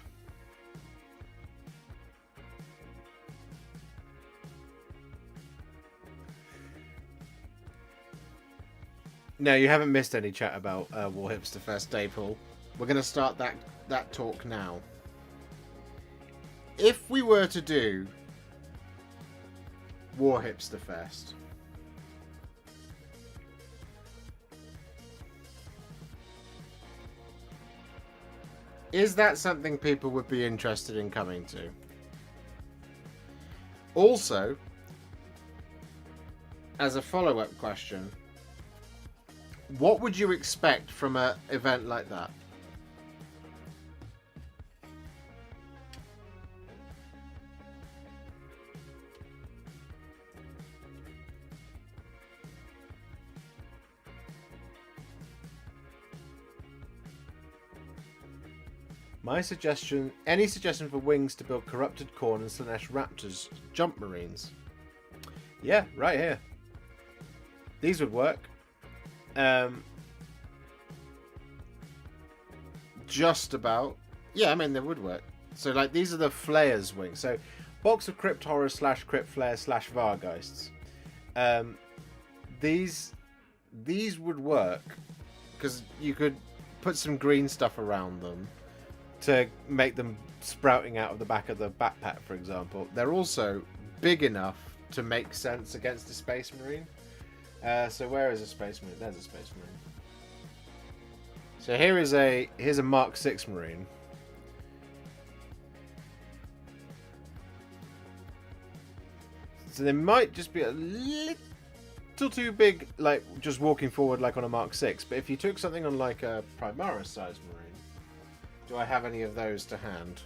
no, you haven't missed any chat about Warhipster Fest Day, Paul. We're going to start that talk now. If we were to do Warhipster Fest, is that something people would be interested in coming to? Also, as a follow-up question, what would you expect from an event like that? My suggestion, any suggestion for Wings to build corrupted corn and Slanesh Raptors jump marines? Yeah, right here. These would work. Just about. Yeah, I mean, they would work. So, like, these are the Flayer's wings. So, box of Crypt Horror / Crypt Flayer / Vargeists. These would work because you could put some green stuff around them to make them sprouting out of the back of the backpack, for example. They're also big enough to make sense against a Space Marine. So where is a Space Marine? There's a Space Marine. So here's a Mark 6 Marine. So they might just be a little too big, like just walking forward like on a Mark 6. But if you took something on like a Primaris size Marine, do I have any of those to hand?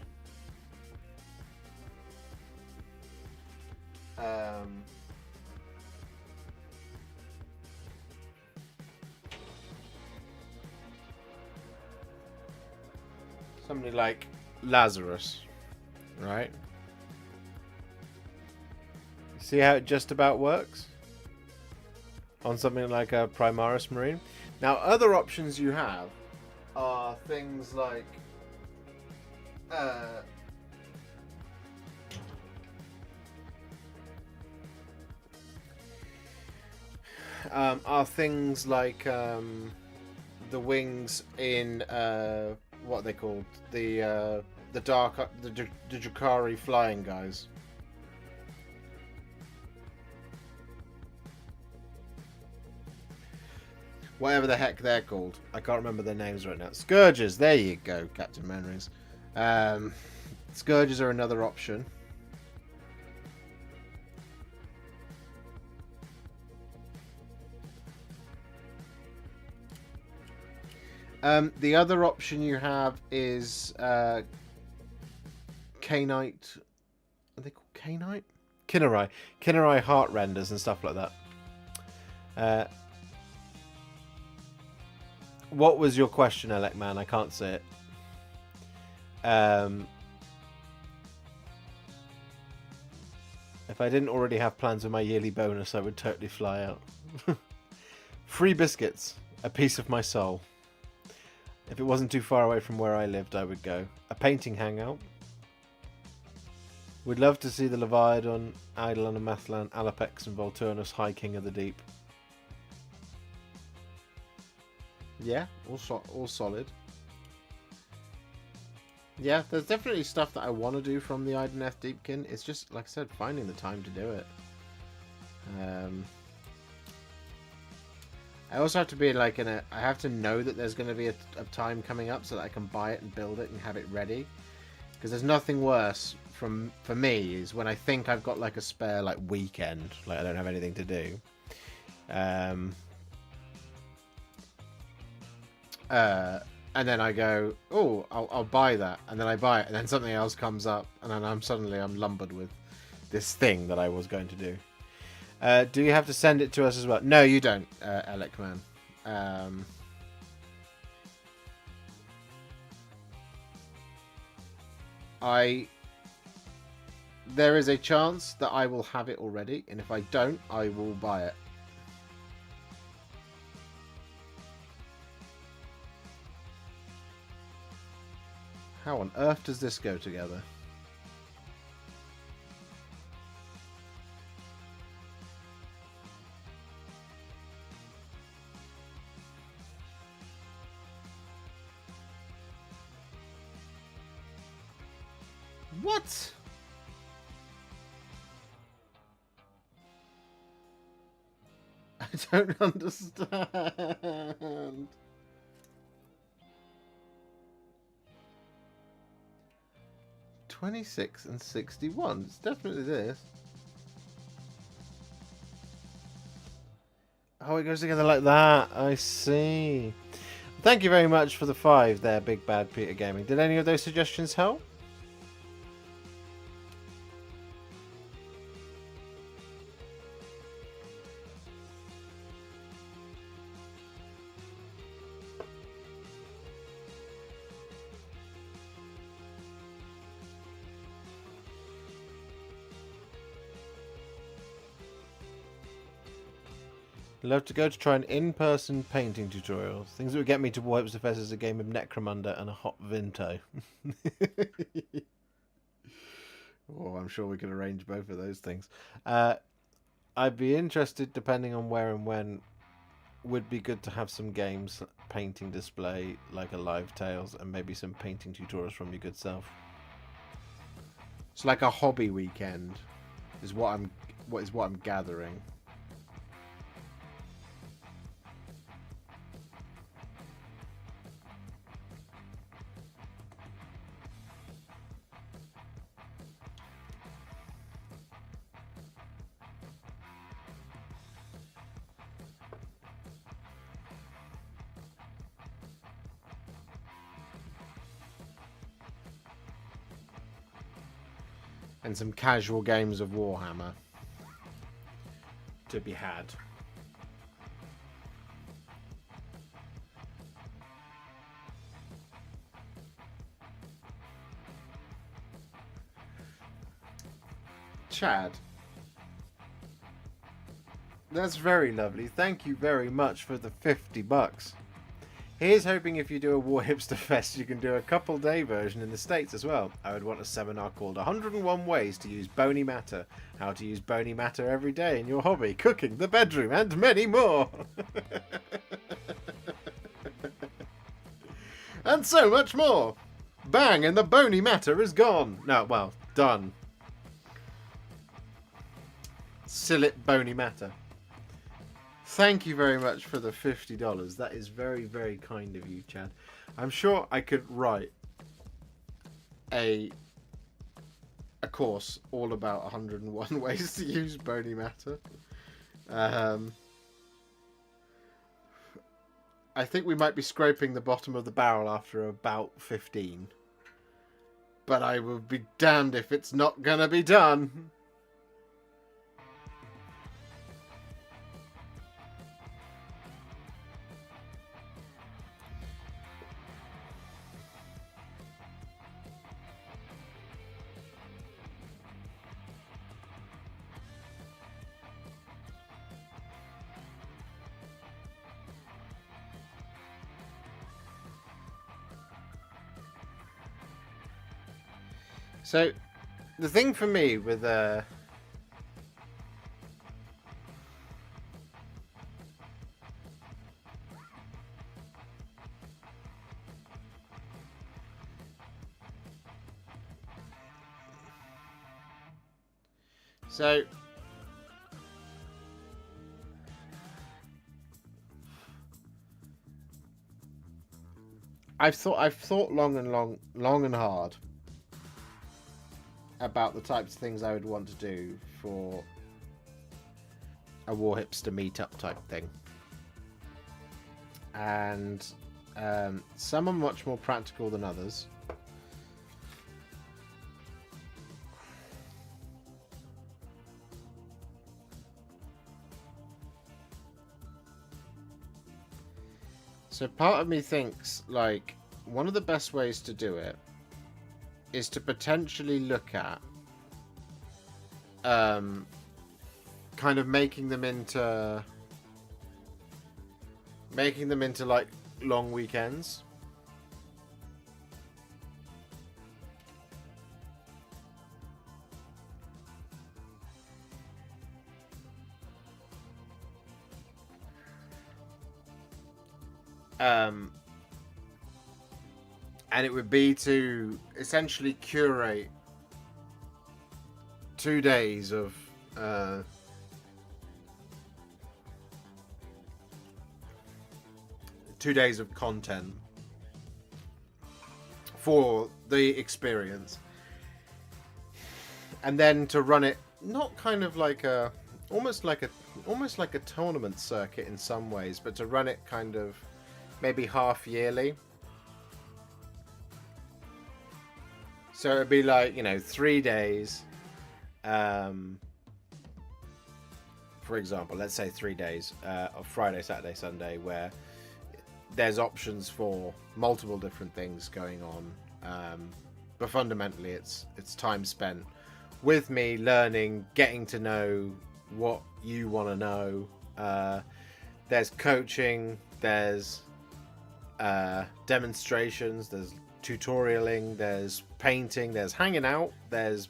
Somebody like Lazarus, right? See how it just about works on something like a Primaris Marine. Now, other options you have are things like the wings in what are they called, the Drakari flying guys. Whatever the heck they're called, I can't remember their names right now. Scourges, there you go, Captain Memories. Scourges are another option. The other option you have is K-Knight. Are they called K-Knight? Kinnerai heart renders and stuff like that. What was your question, Alec man? I can't see it. If I didn't already have plans with my yearly bonus, I would totally fly out. Free biscuits, a piece of my soul. If it wasn't too far away from where I lived, I would go. A painting hangout. Would love to see the Leviathan, Eidolon and Mathlan, Alapex and Volturnus, High King of the Deep. Yeah, all solid. Yeah, there's definitely stuff that I want to do from the Idoneth Deepkin. It's just, like I said, finding the time to do it. I also have to be like I have to know that there's going to be a time coming up so that I can buy it and build it and have it ready. Because there's nothing worse for me is when I think I've got like a spare like weekend, like I don't have anything to do. And then I go, oh, I'll buy that, and then I buy it, and then something else comes up, and then I'm lumbered with this thing that I was going to do. Do you have to send it to us as well? No, you don't, Alec man. There is a chance that I will have it already, and if I don't, I will buy it. How on earth does this go together? What? I don't understand. 26 and 61. It's definitely this. Oh, it goes together like that. I see. Thank you very much for the 5 there, Big Bad Peter Gaming. Did any of those suggestions help? Love to go to try an in-person painting tutorial. Things that would get me to Warhipster Fest is a game of Necromunda and a hot Vinto. Oh, I'm sure we could arrange both of those things. I'd be interested, depending on where and when, would be good to have some games, painting display, like a live Tales, and maybe some painting tutorials from your good self. It's like a hobby weekend, is what I'm gathering. And some casual games of Warhammer to be had. Chad. That's very lovely. Thank you very much for the $50. Here's hoping if you do a Warhipster Fest, you can do a couple-day version in the States as well. I would want a seminar called 101 Ways to Use Bony Matter. How to use bony matter every day in your hobby, cooking, the bedroom, and many more. And so much more. Bang, and the bony matter is gone. No, well, done. Sillet bony matter. Thank you very much for the $50. That is very, very kind of you, Chad. I'm sure I could write a course all about 101 ways to use bony matter. I think we might be scraping the bottom of the barrel after about 15. But I will be damned if it's not gonna be done. So, the thing for me with so I've thought long and hard about the types of things I would want to do for a Warhipster meetup type thing. And some are much more practical than others. So part of me thinks, like, one of the best ways to do it is to potentially look at kind of making them into like long weekends. And it would be to essentially curate 2 days of content for the experience, and then to run it not kind of like a almost like a tournament circuit in some ways, but to run it kind of maybe half yearly. So it'd be like, 3 days. For example, let's say 3 days of Friday, Saturday, Sunday, where there's options for multiple different things going on. But fundamentally, it's time spent with me learning, getting to know what you want to know. There's coaching, there's demonstrations, there's tutorialing, there's painting, there's hanging out, there's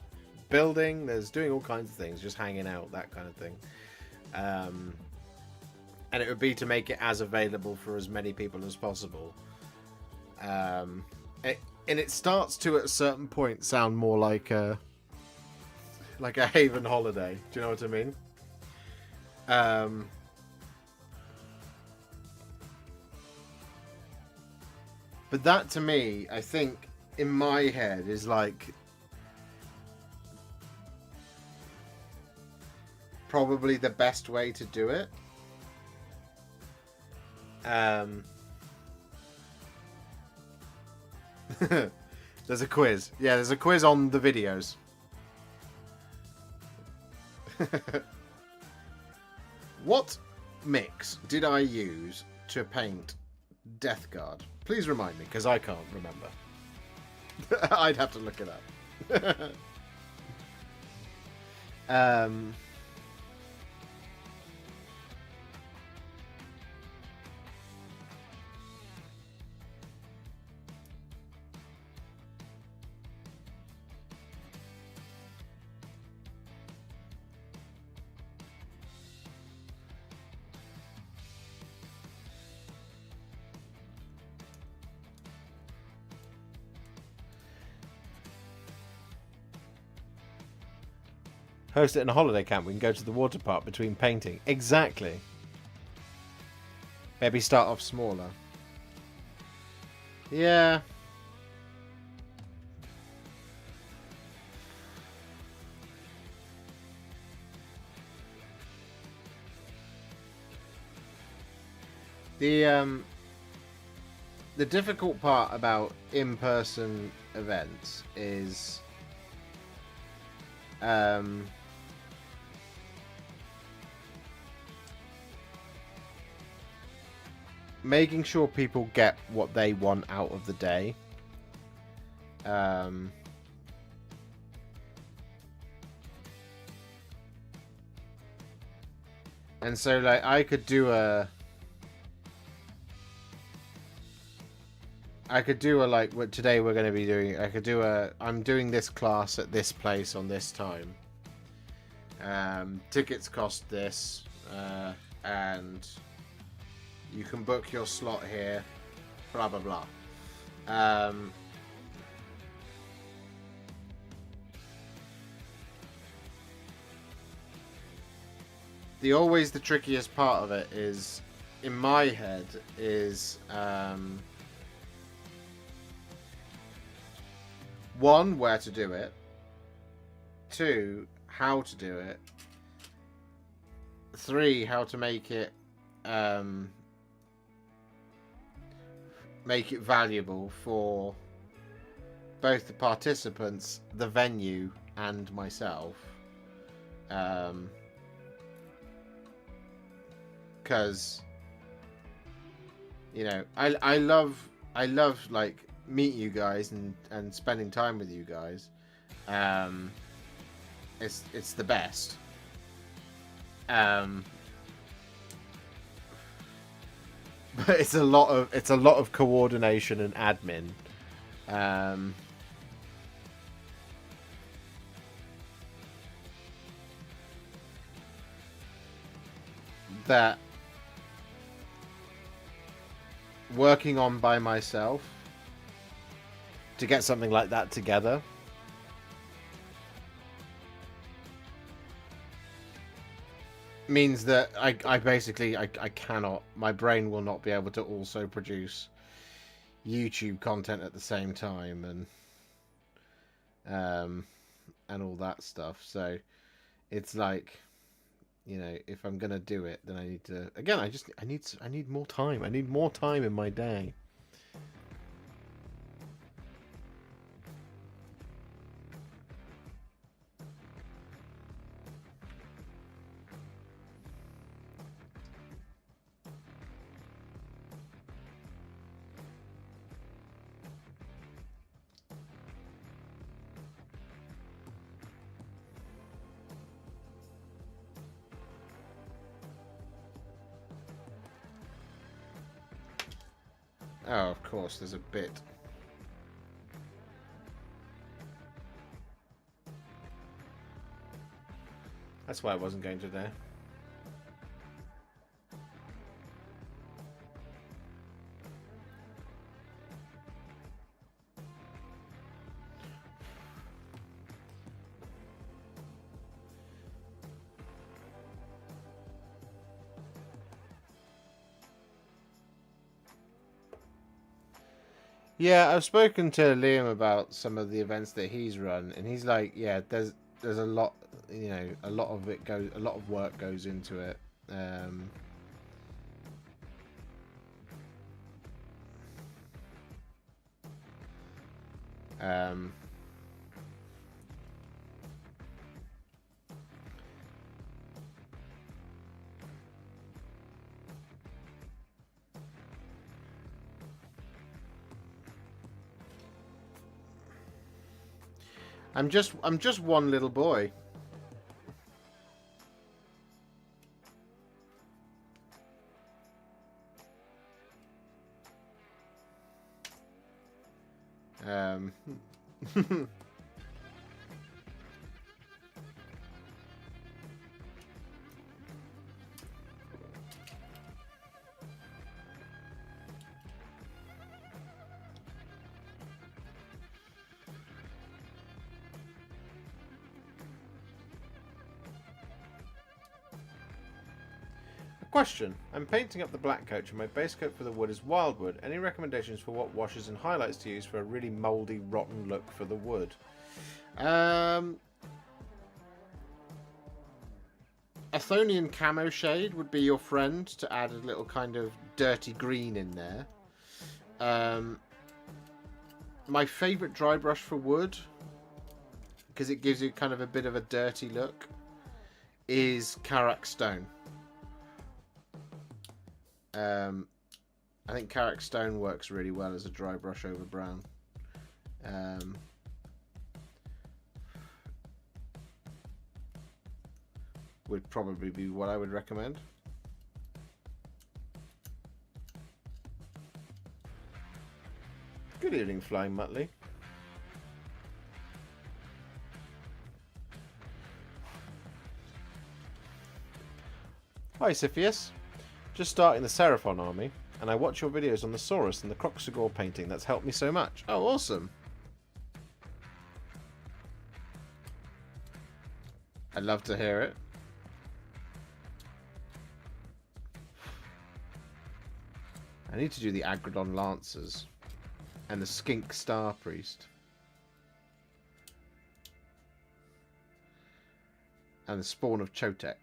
building, there's doing all kinds of things, just hanging out, that kind of thing. And it would be to make it as available for as many people as possible. And it starts to, at a certain point, sound more like a haven holiday. Do you know what I mean? But that, to me, I think, in my head, is like probably the best way to do it. There's a quiz. Yeah, there's a quiz on the videos. What mix did I use to paint Death Guard? Please remind me, because I can't remember. I'd have to look it up. Host it in a holiday camp. We can go to the water park between painting. Exactly. Maybe start off smaller. Yeah. the difficult part about in-person events is making sure people get what they want out of the day. And so, like, I could do a like what today we're going to be doing. I'm doing this class at this place on this time. Tickets cost this, and you can book your slot here. Blah blah blah. The trickiest part of it is, in my head, is one, where to do it. Two, how to do it. Three, how to make it valuable for both the participants, the venue, and myself. Because, you know, I love like meeting you guys and spending time with you guys. It's the best. But it's a lot of coordination and admin. That working on by myself to get something like that together means that I basically cannot, my brain will not be able to also produce YouTube content at the same time and all that stuff. So it's like, you know, if I'm gonna do it, then I need to, again, I need more time. I need more time in my day. Oh, of course, there's a bit. That's why I wasn't going to there. Yeah, I've spoken to Liam about some of the events that he's run, and he's like, yeah, there's a lot, you know, a lot of work goes into it. I'm just one little boy. Question. I'm painting up the black coach and my base coat for the wood is wildwood. Any recommendations for what washes and highlights to use for a really mouldy, rotten look for the wood? Athonian camo shade would be your friend to add a little kind of dirty green in there. My favourite dry brush for wood, because it gives you kind of a bit of a dirty look, is Karak Stone. I think Karak Stone works really well as a dry brush over brown. Would probably be what I would recommend. Good evening, Flying Muttley. Hi, Siphius. Just starting the Seraphon army, and I watch your videos on the Saurus and the Croxagore painting. That's helped me so much. Oh, awesome. I'd love to hear it. I need to do the Agrodon Lancers and the Skink Star Priest. And the Spawn of Chotek.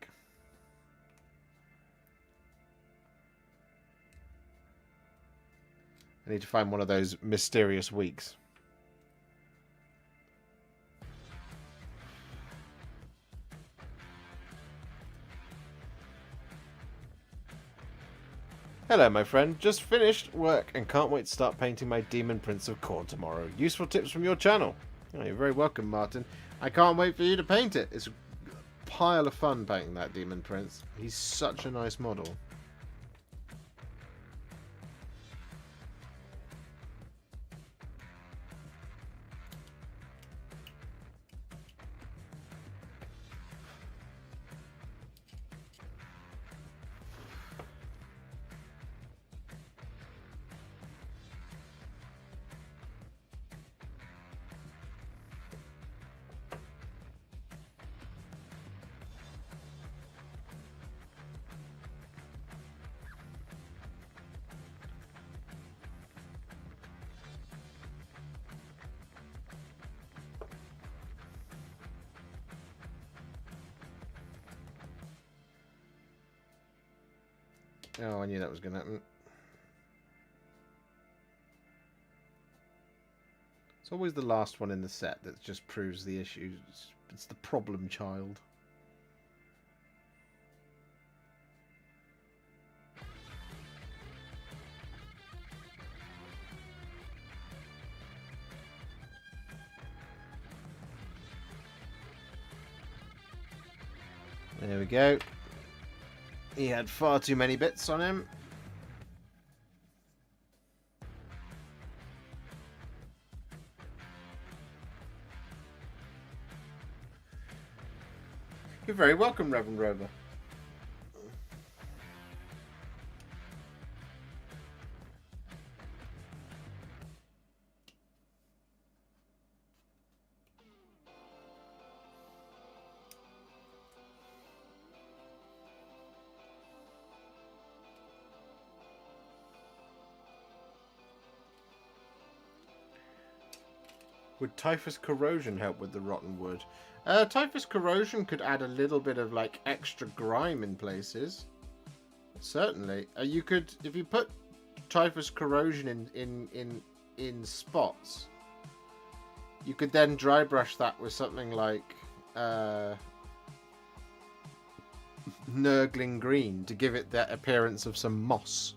I need to find one of those mysterious weeks. Hello, my friend. Just finished work and can't wait to start painting my Demon Prince of Corn tomorrow. Useful tips from your channel. Oh, you're very welcome, Martin. I can't wait for you to paint it. It's a pile of fun painting that Demon Prince. He's such a nice model. Oh, I knew that was going to happen. It's always the last one in the set that just proves the issue. It's the problem child. There we go. He had far too many bits on him. You're very welcome, Reverend Rover. Would Typhus Corrosion help with the rotten wood? Typhus Corrosion could add a little bit of like extra grime in places. Certainly, you could, if you put Typhus Corrosion in spots, you could then dry brush that with something like Nurgling Green to give it that appearance of some moss.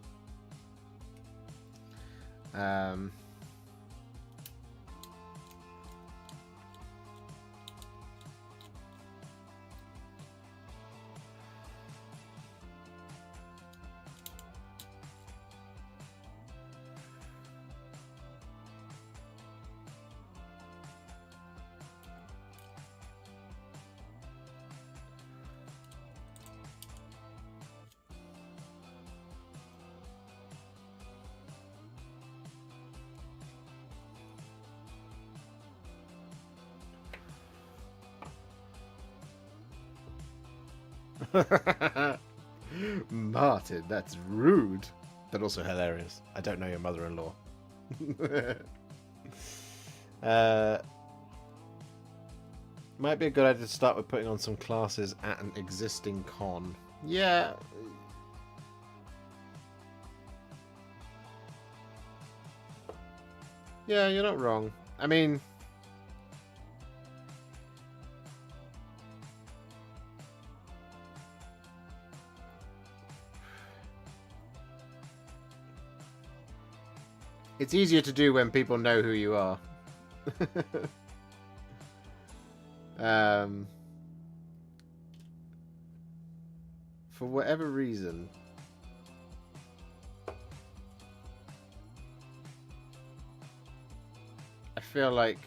Martin, that's rude, but also hilarious. I don't know your mother-in-law. Might be a good idea to start with putting on some classes at an existing con. Yeah. Yeah, you're not wrong. I mean, it's easier to do when people know who you are. For whatever reason, I feel like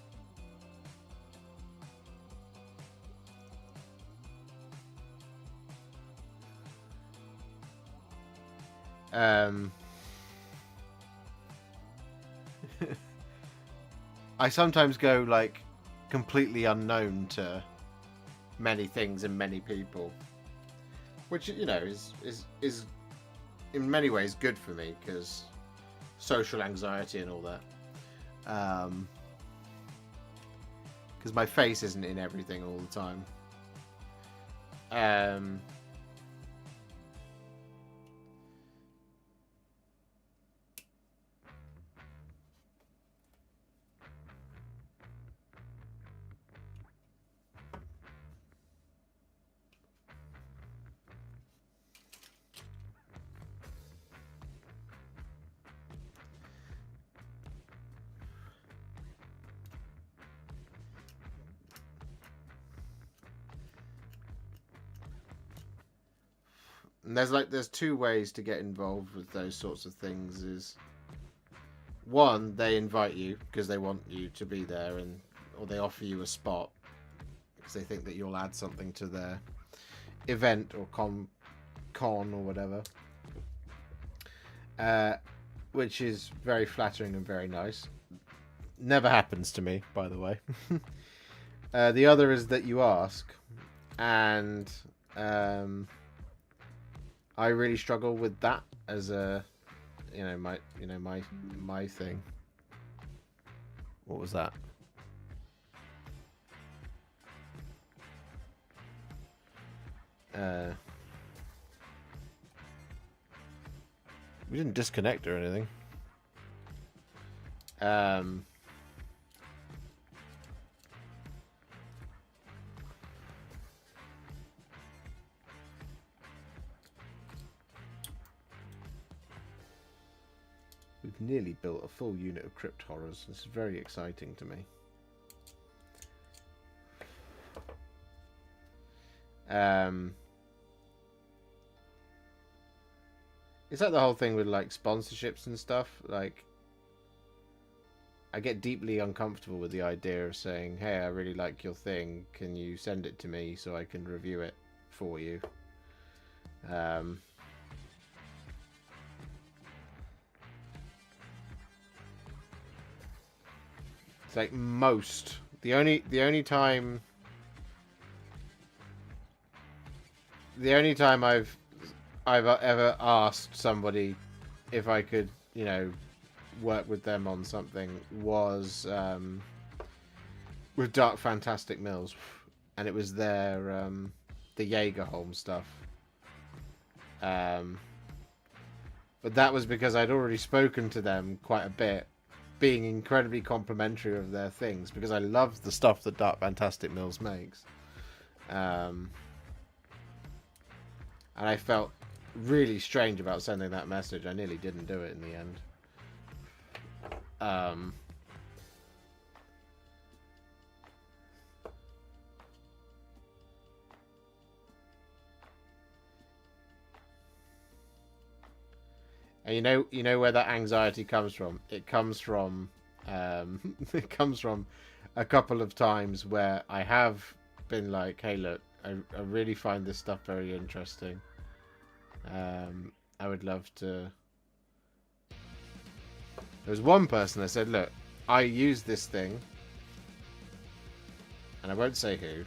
I sometimes go like completely unknown to many things and many people, which is in many ways good for me because social anxiety and all that. Because my face isn't in everything all the time. And there's two ways to get involved with those sorts of things. Is one, they invite you because they want you to be there, or they offer you a spot because they think that you'll add something to their event or con or whatever, which is very flattering and very nice. Never happens to me, by the way. The other is that you ask, and I really struggle with that as a, my thing. What was that? We didn't disconnect or anything. We've nearly built a full unit of crypt horrors. This is very exciting to me. It's like the whole thing with like sponsorships and stuff. Like, I get deeply uncomfortable with the idea of saying, "Hey, I really like your thing. Can you send it to me so I can review it for you?" It's like the only time I've ever asked somebody if I could, work with them on something was with Dark Fantastic Mills, and it was their the Jaegerholm stuff. But that was because I'd already spoken to them quite a bit, being incredibly complimentary of their things because I love the stuff that Dark Fantastic Mills makes. And I felt really strange about sending that message. I nearly didn't do it in the end. And you know where that anxiety comes from. It comes from it comes from a couple of times where I have been like, "Hey, look, I really find this stuff very interesting. I would love to." There was one person that said, "Look, I use this thing, and I won't say who.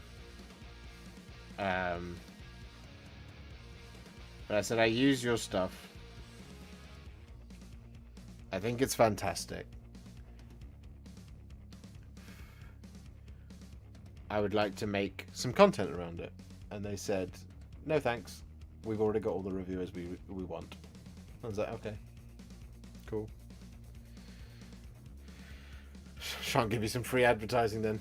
But I said, I use your stuff. I think it's fantastic. I would like to make some content around it." And they said, "No thanks. We've already got all the reviewers we want." I was like, okay, cool. try and give you some free advertising then.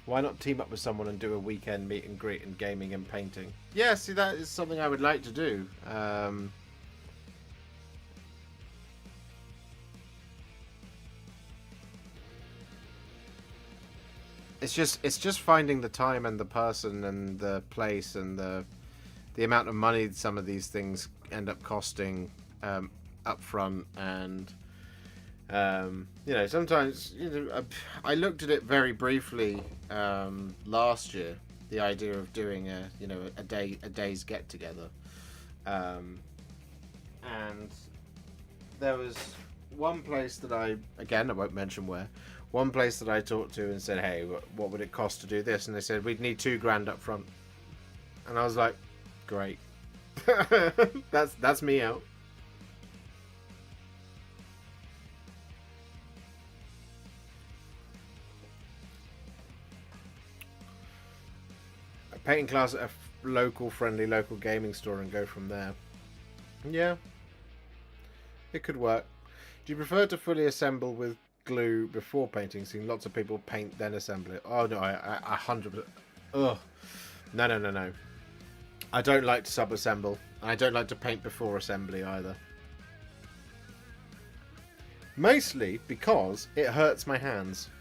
Why not team up with someone and do a weekend meet and greet and gaming and painting? Yeah, see, that is something I would like to do. It's just finding the time and the person and the place and the amount of money some of these things end up costing up front. And sometimes I looked at it very briefly last year, the idea of doing a day's get together, and there was one place that I won't mention where, one place that I talked to and said, hey, what would it cost to do this? And they said we'd need $2,000 up front, and I was like, great. that's me out. Painting class at a local gaming store and go from there. Yeah, it could work. Do you prefer to fully assemble with glue before painting? Seen lots of people paint then assemble it. Oh no, I 100%. Ugh. No. I don't like to sub-assemble. I don't like to paint before assembly either. Mostly because it hurts my hands.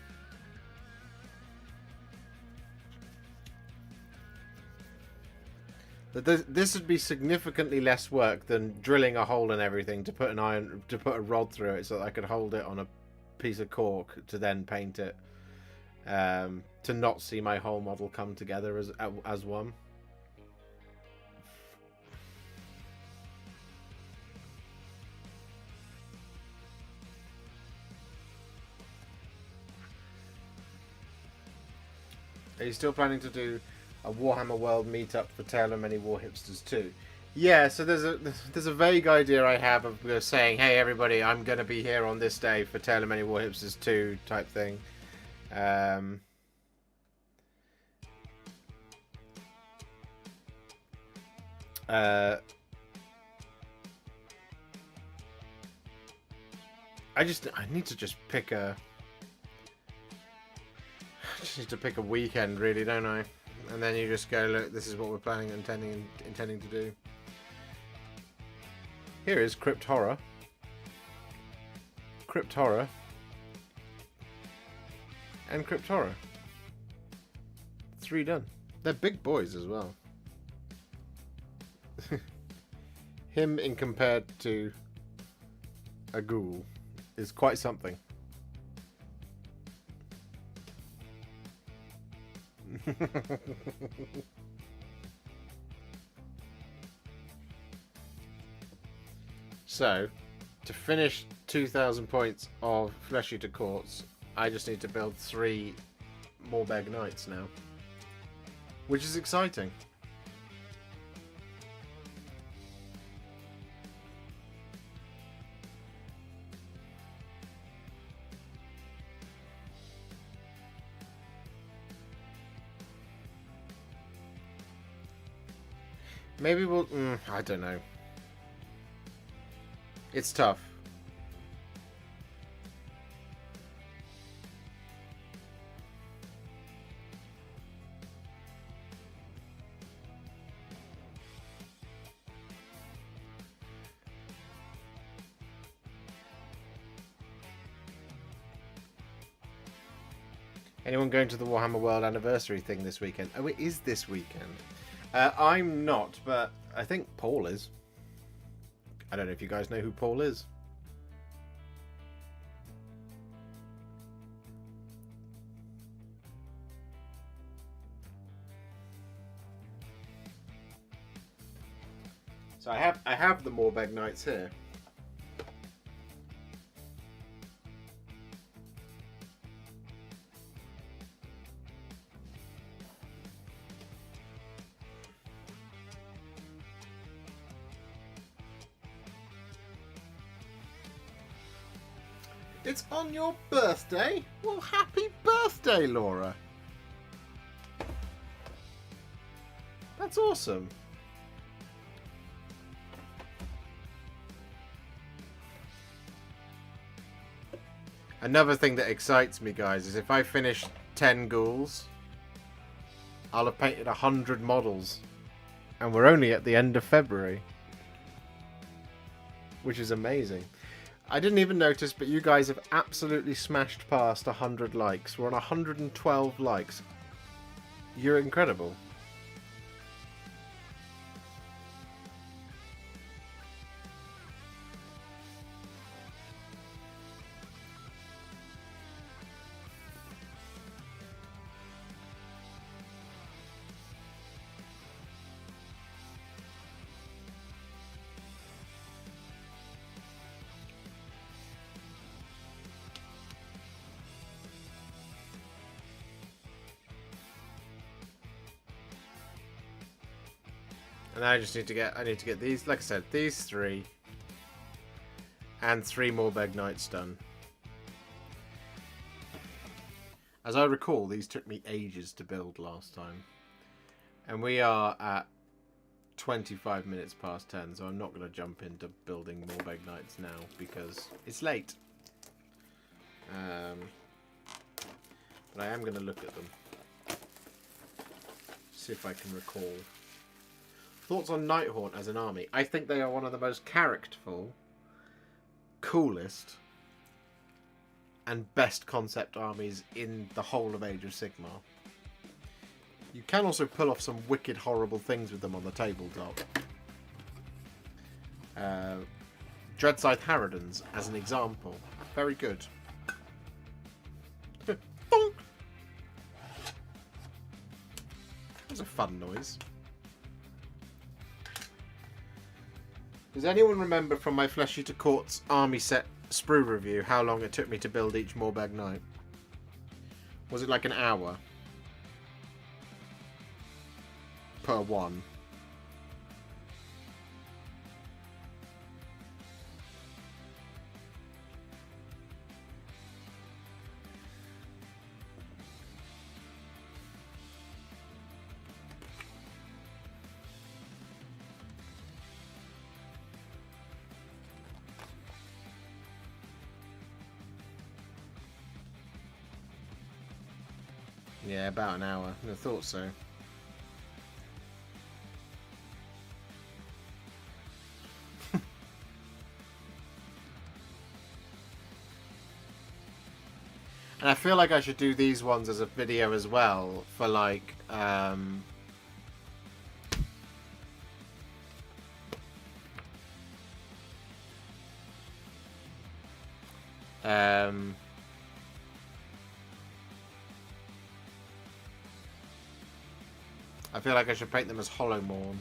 This would be significantly less work than drilling a hole and everything to put a rod through it so that I could hold it on a piece of cork to then paint it, to not see my whole model come together as one. Are you still planning to do a Warhammer World meetup for Tale of Many Warhipsters 2? Yeah, so there's a vague idea I have of saying, hey everybody, I'm going to be here on this day for Tale of Many Warhipsters 2 type thing. I need to just pick a... I just need to pick a weekend, really, don't I? And then you just go, look, this is what we're planning and intending to do. Here is Crypt Horror. Crypt Horror. And Crypt Horror. 3 done. They're big boys as well. Him in compared to a ghoul is quite something. So, to finish 2,000 points of Flesh Eater Courts, I just need to build 3 Morbeg Knights now, which is exciting. Maybe we'll... I don't know. It's tough. Anyone going to the Warhammer World Anniversary thing this weekend? Oh, it is this weekend. I'm not, but I think Paul is. I don't know if you guys know who Paul is. So I have the Morbeg Knights here. It's on your birthday? Well, happy birthday, Laura. That's awesome. Another thing that excites me, guys, is if I finish 10 ghouls, I'll have painted 100 models. And we're only at the end of February. Which is amazing. I didn't even notice, but you guys have absolutely smashed past 100 likes. We're on 112 likes. You're incredible. And I just need to get these, like I said, these 3 and 3 more Beg Knights done. As I recall, these took me ages to build last time. And we are at 25 minutes past 10, so I'm not going to jump into building more Beg Knights now because it's late. But I am going to look at them. See if I can recall. Thoughts on Nighthaunt as an army? I think they are one of the most characterful, coolest, and best concept armies in the whole of Age of Sigmar. You can also pull off some wicked, horrible things with them on the tabletop. Dreadscythe Harridans, as an example. Very good. That was a fun noise. Does anyone remember from my Flesh Eater Court's army set sprue review how long it took me to build each Morbag Knight? Was it like an hour? Per one? Yeah, about an hour. I thought so. And I feel like I should do these ones as a video as well for like I feel like I should paint them as Hollow Morn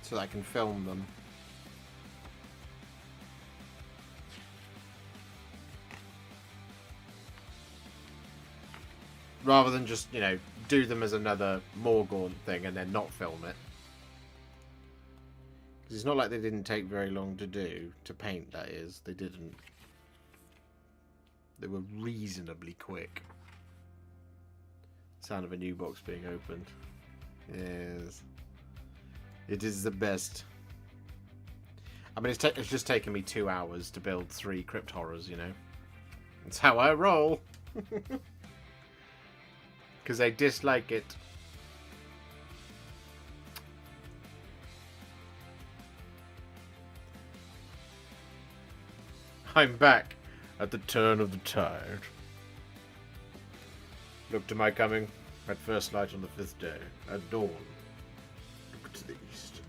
so that I can film them. Rather than just, you know, do them as another Morgaunt thing and then not film it. Because it's not like they didn't take very long to do, to paint that is. They didn't. They were reasonably quick. Sound of a new box being opened. Yes. It is the best. I mean, it's just taken me 2 hours to build 3 Crypt Horrors, you know. That's how I roll. Because I dislike it. I'm back at the turn of the tide. Look to my coming at first light on the 5th day. At dawn, look to the east.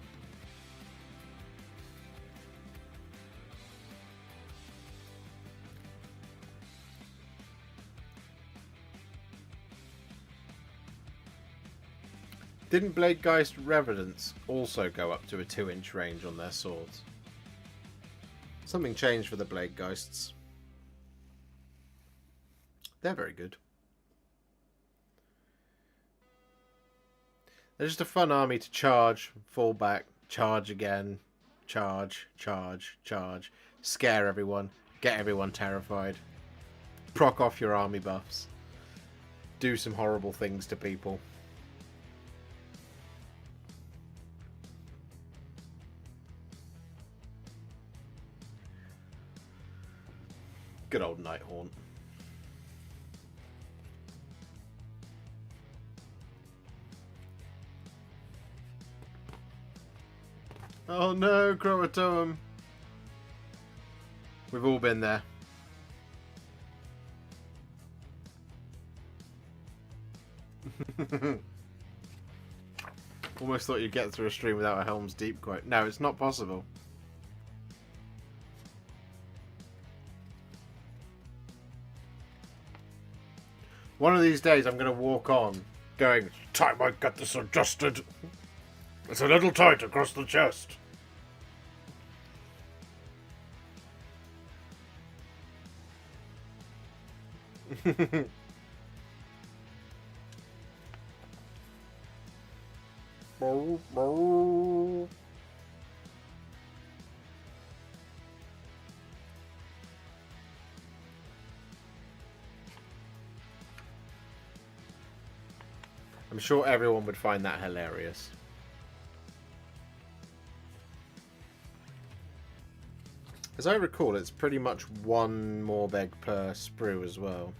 Didn't Bladegeist Revenants also go up to a 2-inch range on their swords? Something changed for the Bladegeists. They're very good. They're just a fun army to charge, fall back, charge again, charge, charge, charge, scare everyone, Get everyone terrified. Proc off your army buffs. Do some horrible things to people. Good old Nighthaunt. Oh no, Croatoan. We've all been there. Almost thought you'd get through a stream without a Helm's Deep quote. No, it's not possible. One of these days I'm going to walk on going, time I get this adjusted. It's a little tight across the chest. I'm sure everyone would find that hilarious. As I recall, it's pretty much one Morbeg per sprue as well.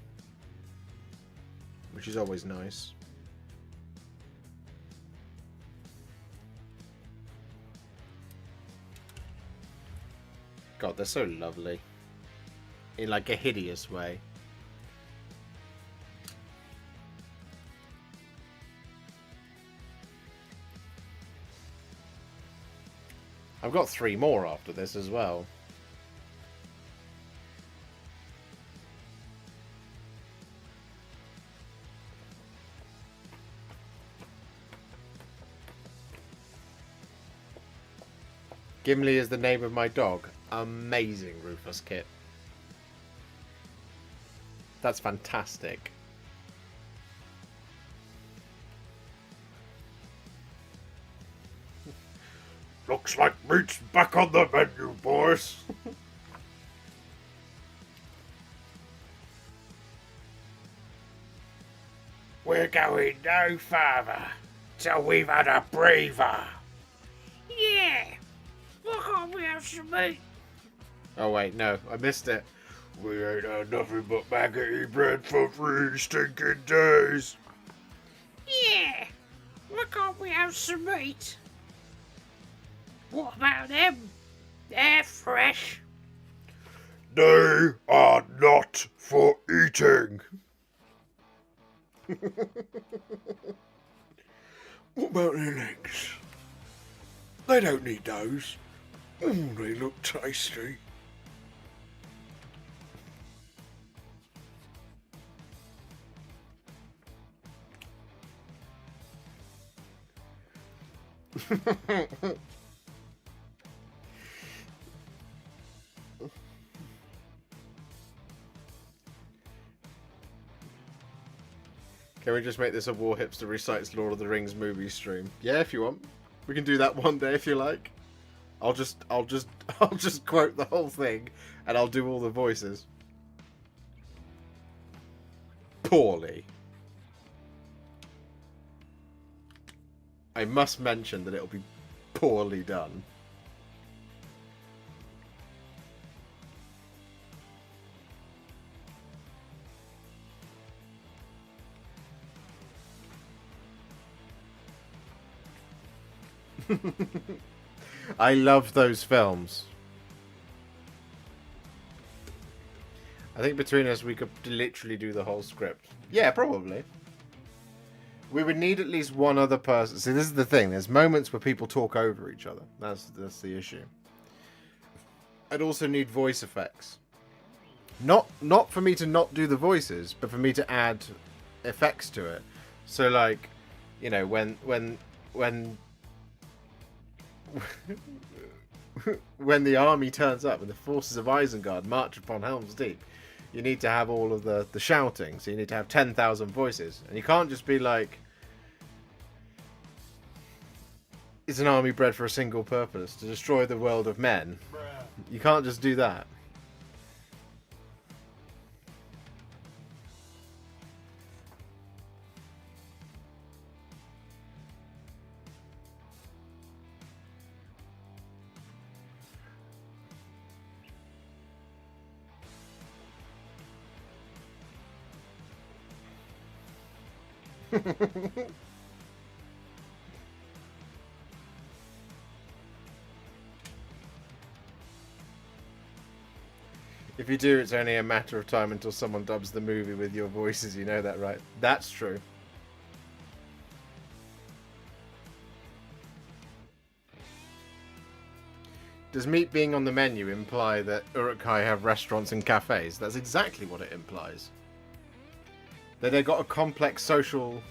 Which is always nice. God, they're so lovely. In like a hideous way. I've got 3 more after this as well. Gimli is the name of my dog. Amazing, Rufus Kit. That's fantastic. Looks like meat's back on the menu, boys. We're going no further till we've had a breather. Yeah. Why can't we have some meat? Oh wait, no, I missed it. We ain't had nothing but maggoty bread for 3 stinking days. Yeah. Why can't we have some meat? What about them? They're fresh. They are not for eating. What about their legs? They don't need those. Oh, they look tasty. Can we just make this a Warhipster recites Lord of the Rings movie stream? Yeah, if you want. We can do that one day if you like. I'll just quote the whole thing and I'll do all the voices. Poorly. I must mention that it'll be poorly done. I love those films. I think between us we could literally do the whole script. Yeah, probably. We would need at least one other person. See, this is the thing. There's moments where people talk over each other. That's the issue. I'd also need voice effects. Not for me to not do the voices, but for me to add effects to it. So like, you know, when when the army turns up and the forces of Isengard march upon Helm's Deep, you need to have all of the shouting. So you need to have 10,000 voices. And you can't just be like, it's an army bred for a single purpose, to destroy the world of men. You can't just do that. If you do, it's only a matter of time until someone dubs the movie with your voices, you know that, right? That's true. Does meat being on the menu imply that Uruk-hai have restaurants and cafes? That's exactly what it implies. That they've got a complex social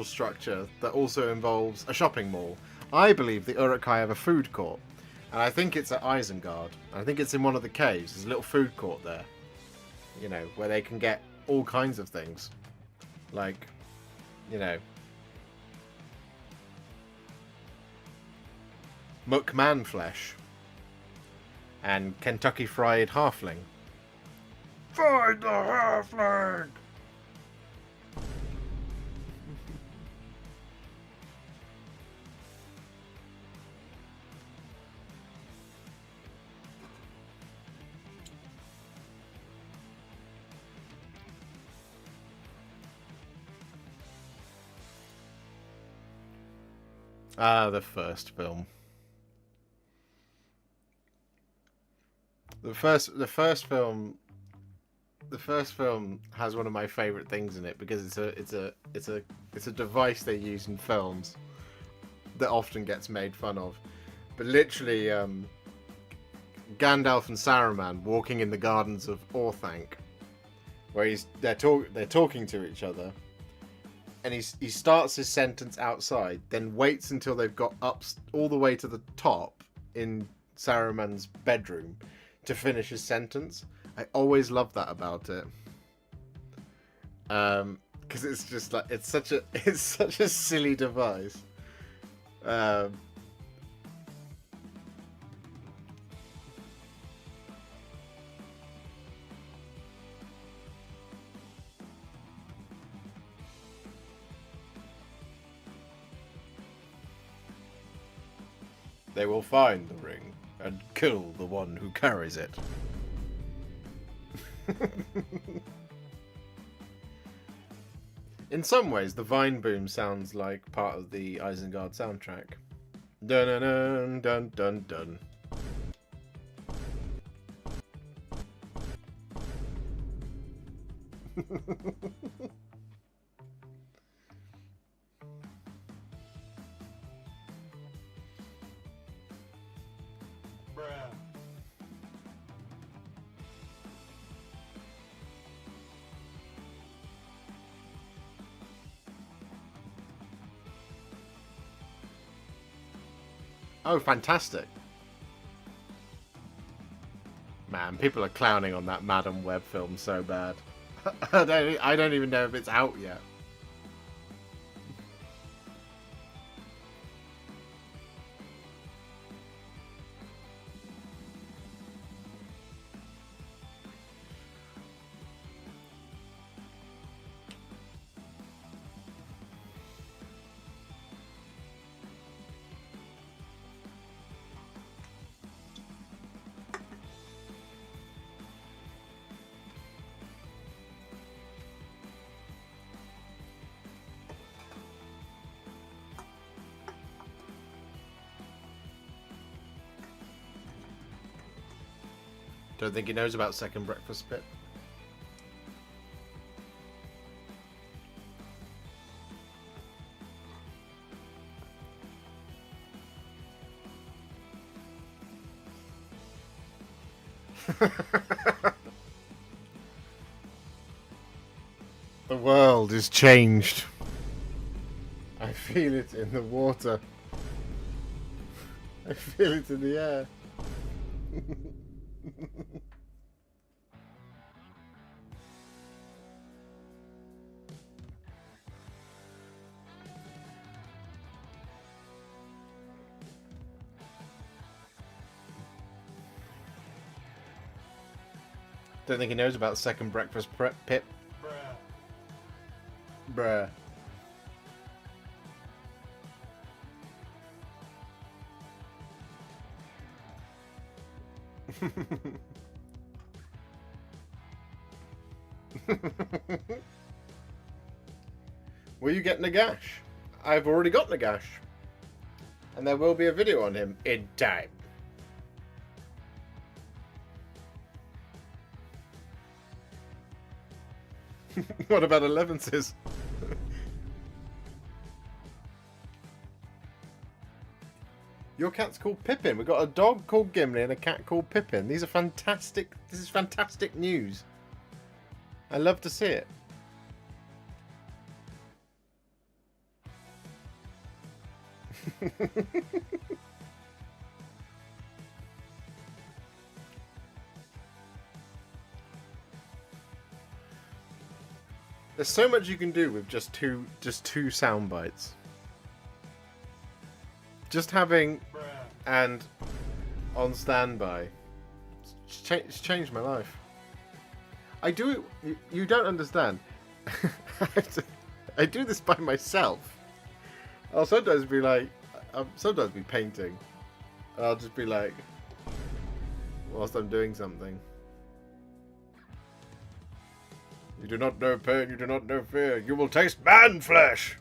structure that also involves a shopping mall. I believe the Uruk-hai have a food court. And I think it's at Isengard. I think it's in one of the caves. There's a little food court there. You know, where they can get all kinds of things. Like, you know, Muckman flesh. And Kentucky Fried Halfling. Find the Halfling! Ah, the first film. The first film has one of my favorite things in it because it's a device they use in films that often gets made fun of. But literally, Gandalf and Saruman walking in the gardens of Orthanc, where they're talking to each other, and he starts his sentence outside, then waits until they've got up all the way to the top in Saruman's bedroom to finish his sentence. I always love that about it, because it's just like it's such a silly device. They will find the ring and kill the one who carries it. In some ways, the Vine Boom sounds like part of the Isengard soundtrack. Dun dun dun dun dun. Oh, fantastic. Man, people are clowning on that Madam Web film so bad. I don't even know if it's out yet. Don't think he knows about second breakfast pit. The world is changed. I feel it in the water. I feel it in the air. Don't think he knows about second breakfast pit. Bruh. Will you get Nagash? I've already got Nagash. And there will be a video on him in time. What about 11s? Your cat's called Pippin. We've got a dog called Gimli and a cat called Pippin. These are fantastic. This is fantastic news. I love to see it. There's so much you can do with just two sound bites. Just having and on standby. It's changed my life. I do it. You don't understand. I do this by myself. I'll sometimes be like, I'll sometimes be painting. I'll just be like, whilst I'm doing something. You do not know pain, you do not know fear. You will taste man flesh.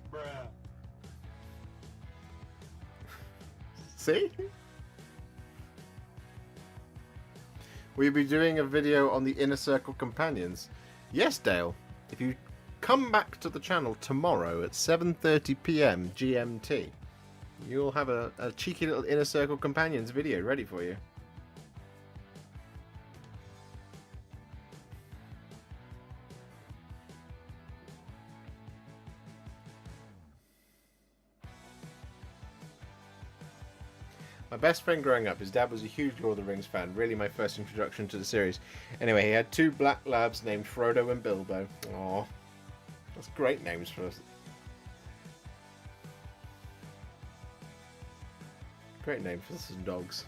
See? Will you be doing a video on the Inner Circle Companions? Yes, Dale. If you come back to the channel tomorrow at 7:30 PM GMT, you'll have a cheeky little Inner Circle Companions video ready for you. My best friend growing up, his dad was a huge Lord of the Rings fan, really my first introduction to the series. Anyway, he had two black labs named Frodo and Bilbo. Aww. That's great names for us. Great name for some dogs.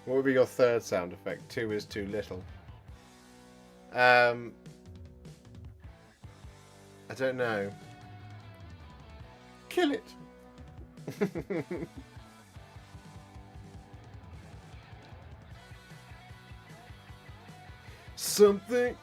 What would be your third sound effect? 2 is too little. I don't know. Kill it! Something.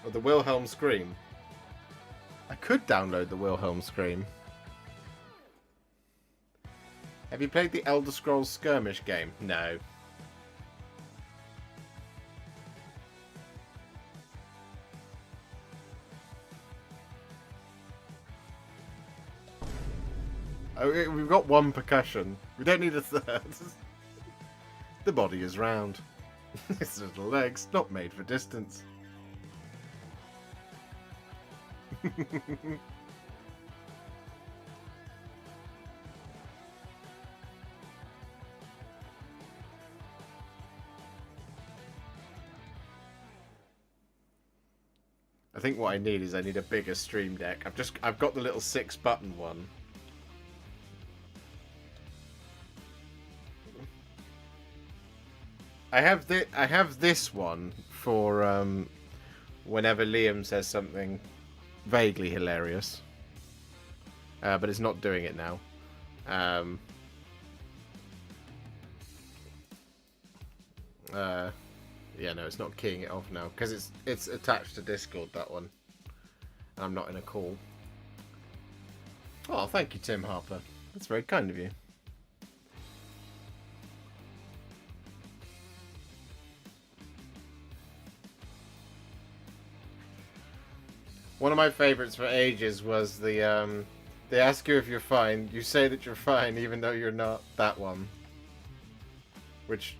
Or the Wilhelm Scream. I could download the Wilhelm Scream. Have you played the Elder Scrolls Skirmish game? No. Oh, we've got one percussion. We don't need a third. The body is round. Its little legs, not made for distance. I think what I need is I need a bigger stream deck. I've got the little 6-button one. I have this one for whenever Liam says something vaguely hilarious, but it's not doing it now. Yeah, no, it's not keying it off now because it's attached to Discord, that one. And I'm not in a call. Oh, thank you, Tim Harper. That's very kind of you. One of my favorites for ages was the they ask you if you're fine, you say that you're fine even though you're not. That one, which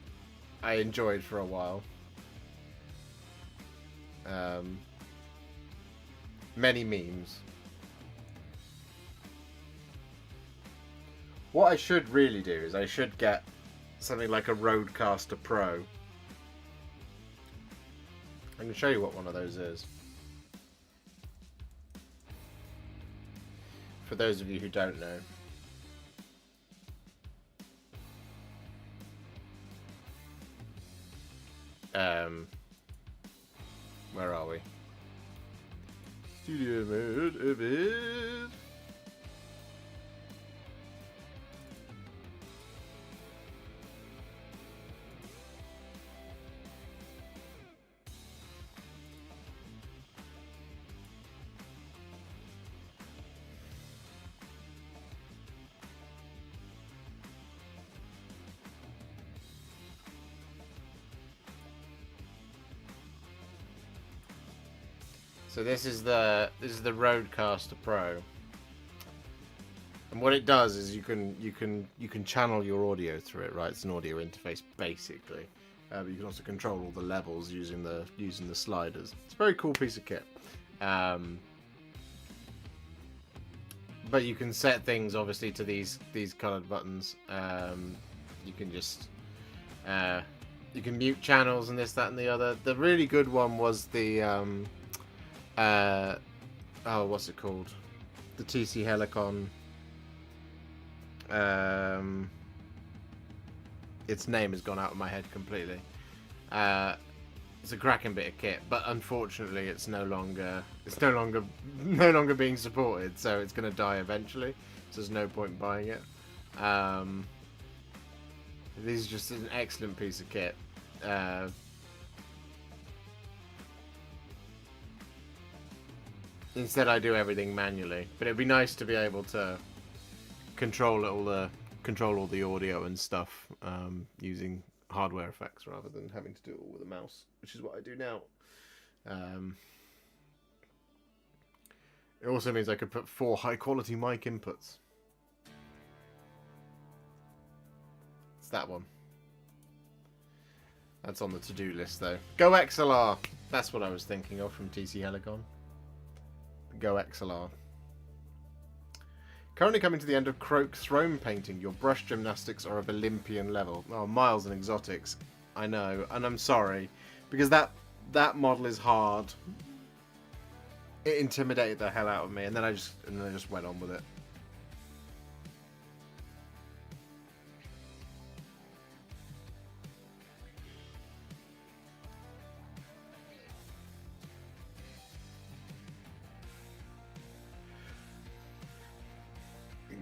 I enjoyed for a while. Many memes. What I should really do is I should get something like a Rodecaster Pro. I can show you what one of those is. For those of you who don't know. Where are we? Studio mode of it. So this is the Rodecaster Pro, and what it does is you can channel your audio through it. Right, it's an audio interface basically, but you can also control all the levels using the sliders. It's a very cool piece of kit. But you can set things obviously to these coloured buttons. You can just you can mute channels and this, that, and the other. The really good one was the oh, what's it called? The TC Helicon. Its name has gone out of my head completely. It's a cracking bit of kit, but unfortunately, it's no longer being supported. So it's going to die eventually. So there's no point buying it. This is just an excellent piece of kit. Instead, I do everything manually, but it'd be nice to be able to control all the audio and stuff using hardware effects rather than having to do it all with a mouse, which is what I do now. It also means I could put 4 high-quality mic inputs. It's that one. That's on the to-do list, though. Go XLR! That's what I was thinking of from TC Helicon. Go XLR. Currently coming to the end of Croak throne painting. Your brush gymnastics are of Olympian level. Oh, Miles and Exotics. I know, and I'm sorry. Because that model is hard. It intimidated the hell out of me, and then I just went on with it.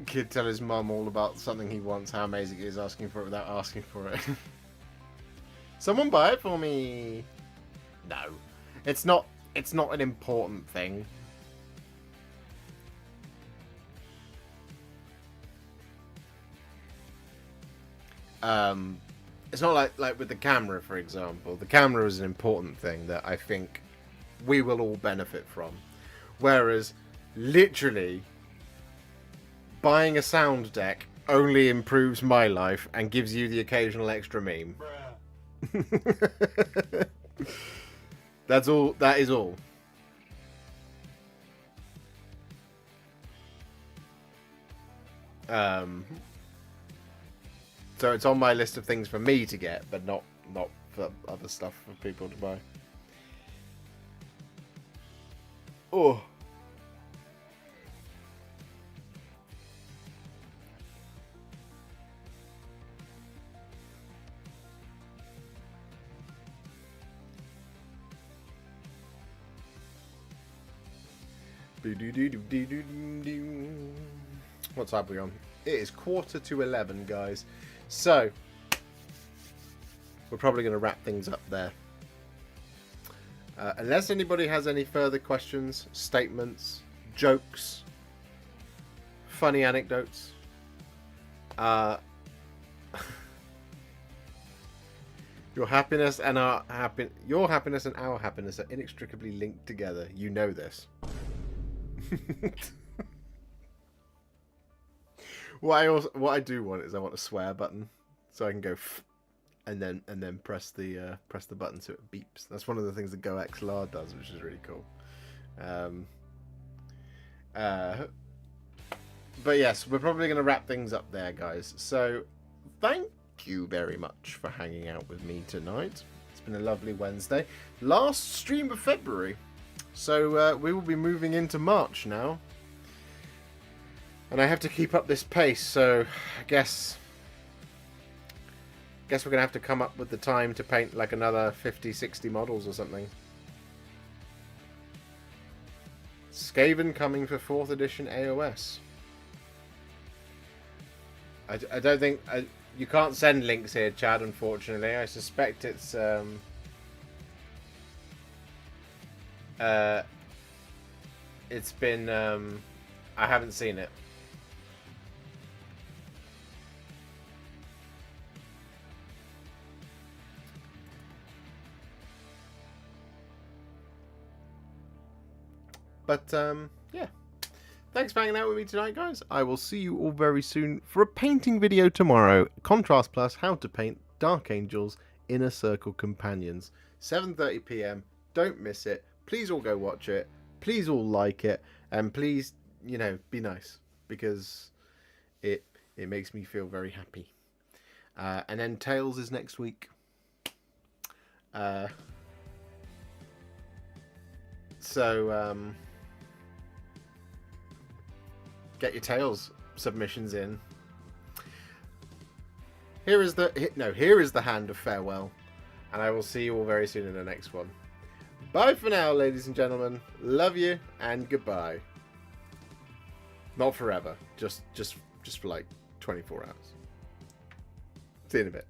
Kid tell his mum all about something he wants, how amazing it is, asking for it without asking for it. Someone buy it for me. No, it's not an important thing. It's not like with the camera, for example. The camera is an important thing that I think we will all benefit from. Whereas, literally, buying a sound deck only improves my life and gives you the occasional extra meme. That's all. That is all. So it's on my list of things for me to get, but not for other stuff for people to buy. Oh. What time are we on? It is 11:45, guys. So, we're probably going to wrap things up there. Unless anybody has any further questions, statements, jokes, funny anecdotes. Your happiness and our happiness are inextricably linked together. You know this. What I do want is I want a swear button, so I can go and then press the button so it beeps. That's one of the things that Go XLR does, which is really cool. But yes, we're probably going to wrap things up there, guys. So thank you very much for hanging out with me tonight. It's been a lovely Wednesday, last stream of February. So we will be moving into March now. And I have to keep up this pace, so I guess we're going to have to come up with the time to paint like another 50, 60 models or something. Skaven coming for 4th edition AOS. I don't think... you can't send links here, Chad, unfortunately. I suspect it's... it's been... I haven't seen it. But, yeah. Thanks for hanging out with me tonight, guys. I will see you all very soon for a painting video tomorrow. Contrast Plus, how to paint Dark Angels Inner Circle Companions. 7:30 p.m. Don't miss it. Please all go watch it. Please all like it. And please, you know, be nice. Because it makes me feel very happy. And then Tales is next week. Get your Tales submissions in. Here is the hand of farewell, and I will see you all very soon in the next one. Bye for now, ladies and gentlemen. Love you and goodbye. Not forever, just for like 24 hours. See you in a bit.